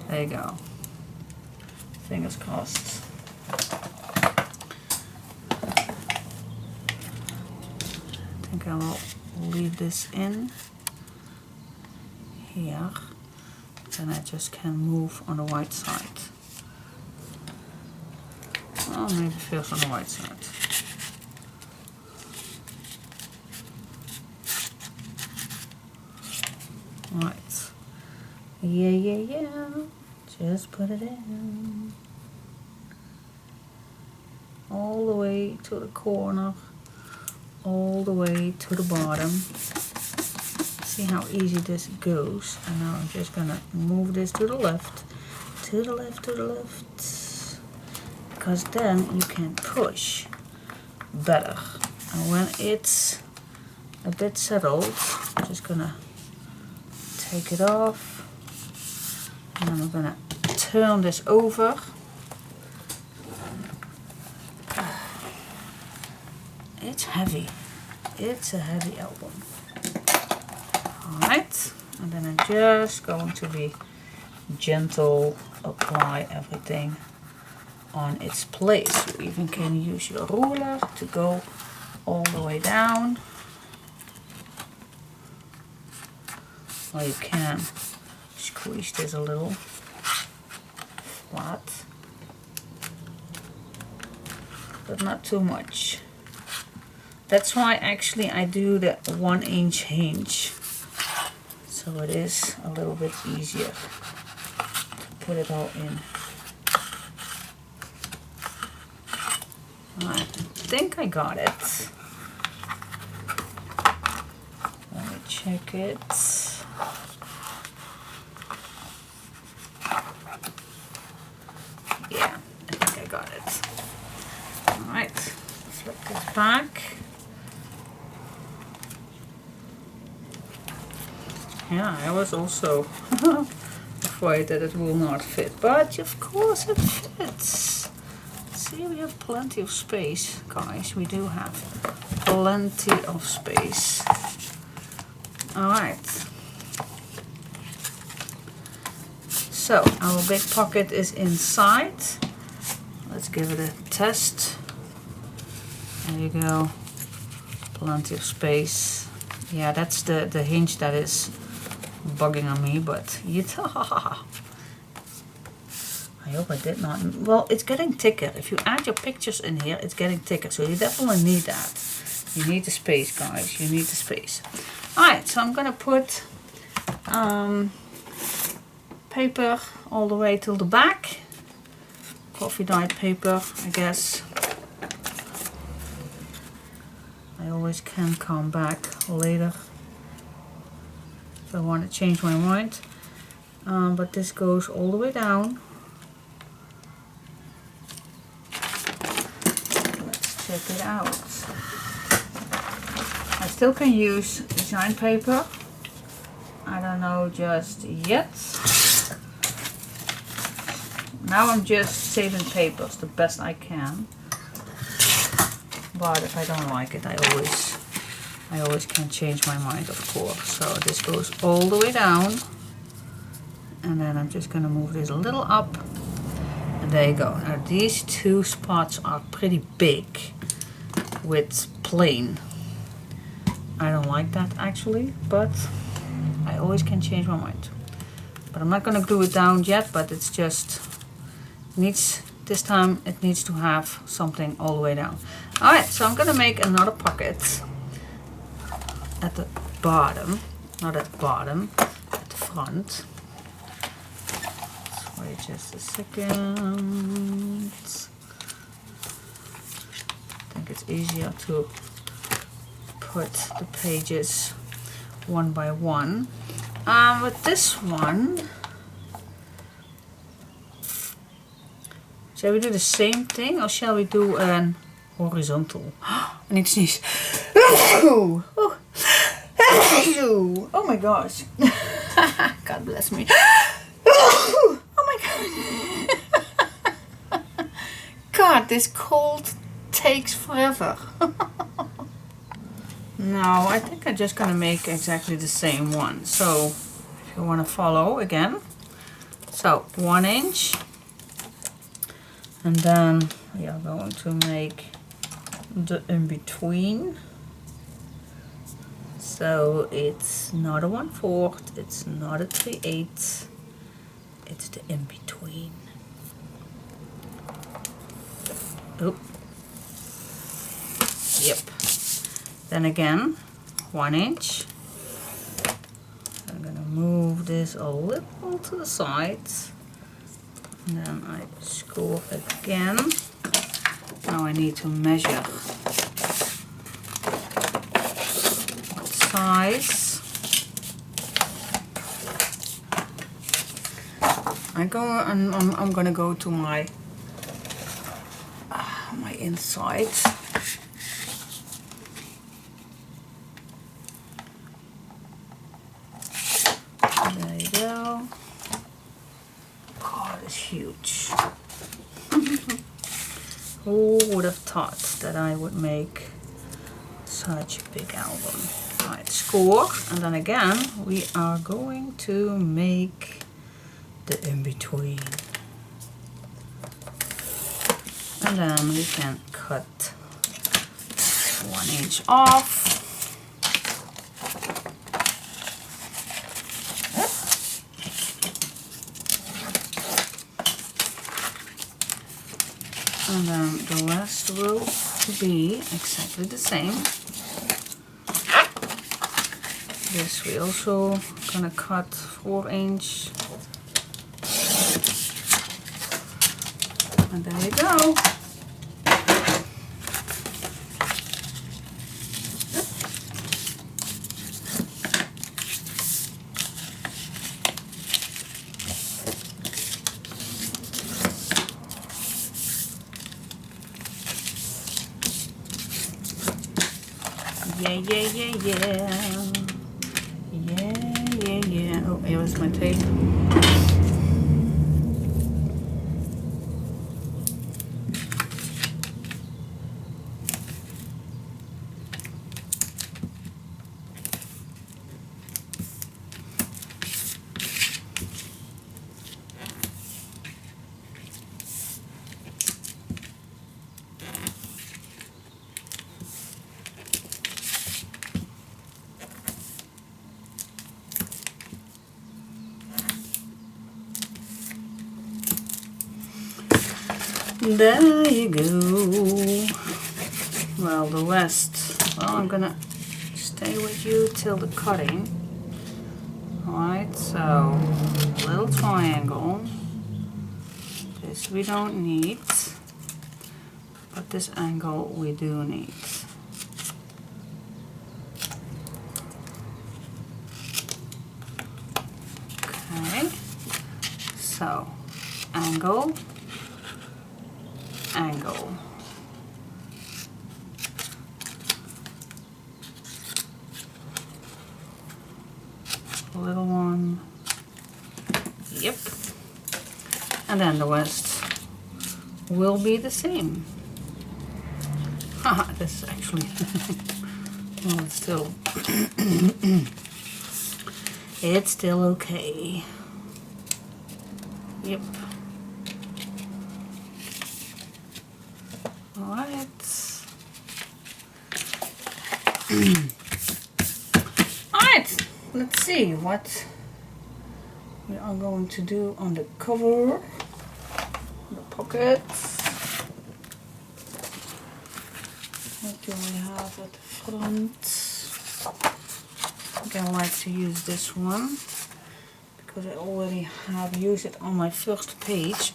There you go. Fingers crossed. I think I will leave this in here. Then I just can move on the white side. Oh, maybe first on the white side. Right. Yeah. Just put it in. All the way to the corner. All the way to the bottom. See how easy this goes. And now I'm just gonna move this to the left. To the left, to the left. Because then you can push better. And when it's a bit settled, I'm just gonna take it off. And then I'm gonna turn this over. It's heavy. It's a heavy album. Alright, and then I'm just going to be gentle, apply everything on its place. You even can use your ruler to go all the way down. Or you can squeeze this a little flat, but not too much. That's why actually I do the 1 inch hinge. So it is a little bit easier to put it all in. I think I got it. Let me check it. Yeah, I think I got it. Alright, flip this back. Yeah, I was also afraid that it will not fit, but of course it fits. See, we have plenty of space, guys. We do have plenty of space. Alright. So, our big pocket is inside. Let's give it a test. There you go. Plenty of space. Yeah, that's the hinge that is bugging on me, but I hope I did not. Well, it's getting thicker. If you add your pictures in here, it's getting thicker. So you definitely need that. You need the space, guys. You need the space. Alright, so I'm gonna put paper all the way till the back. Coffee dyed paper, I guess. I always can come back later if I want to change my mind. But this goes all the way down. Let's check it out. I still can use design paper. I don't know just yet. Now I'm just saving papers the best I can. But if I don't like it, I always can change my mind, of course. So this goes all the way down. And then I'm just gonna move this a little up. And there you go. Now these two spots are pretty big with plain. I don't like that actually, but I always can change my mind. But I'm not gonna glue it down yet, but it's just needs, this time it needs to have something all the way down. Alright, so I'm gonna make another pocket at the bottom, not at the bottom, at the front. Let's wait just a second. I think it's easier to put the pages one by one. With this one, shall we do the same thing or shall we do an horizontal? I need to sneeze. Oh my gosh. God bless me. Oh my god. God, this cold takes forever. No, I think I'm just gonna make exactly the same one. So if you want to follow again, So 1 inch, and then we are going to make the in-between. So it's not a 1/4, it's not a 3/8, it's the in-between. Oop. Yep. Then again, 1 inch. I'm gonna move this a little to the sides. And then I score again. Now I need to measure what size. I'm gonna go to my inside. There you go. God, it's huge. Who would have thought that I would make such a big album? Right, score, and then again we are going to make the in-between. And then we can cut 1 inch off. And then the rest will be exactly the same. This we also gonna cut 4 inch. And there you go. Yeah, yeah, yeah, yeah. Yeah, yeah, yeah. Oh, here was my tape. There you go. Well, the rest, well, I'm gonna stay with you till the cutting. Alright, so little triangle. This we don't need, but this angle we do need. Okay, so angle, angle. Little one. Yep. And then the rest will be the same. Haha, this is actually well, it's still it's still okay. Yep. Alright. Alright, let's see what we are going to do on the cover, the pockets. What do we have at the front? I think I like to use this one because I already have used it on my first page.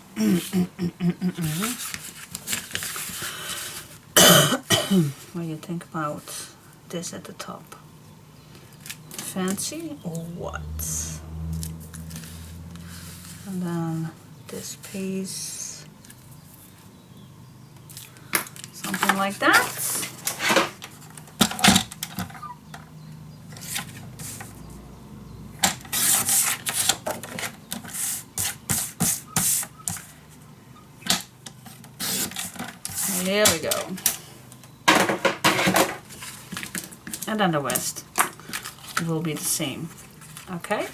What do you think about this at the top? Fancy or what? And then this piece, something like that. There we go. And then the rest will be the same. Okay?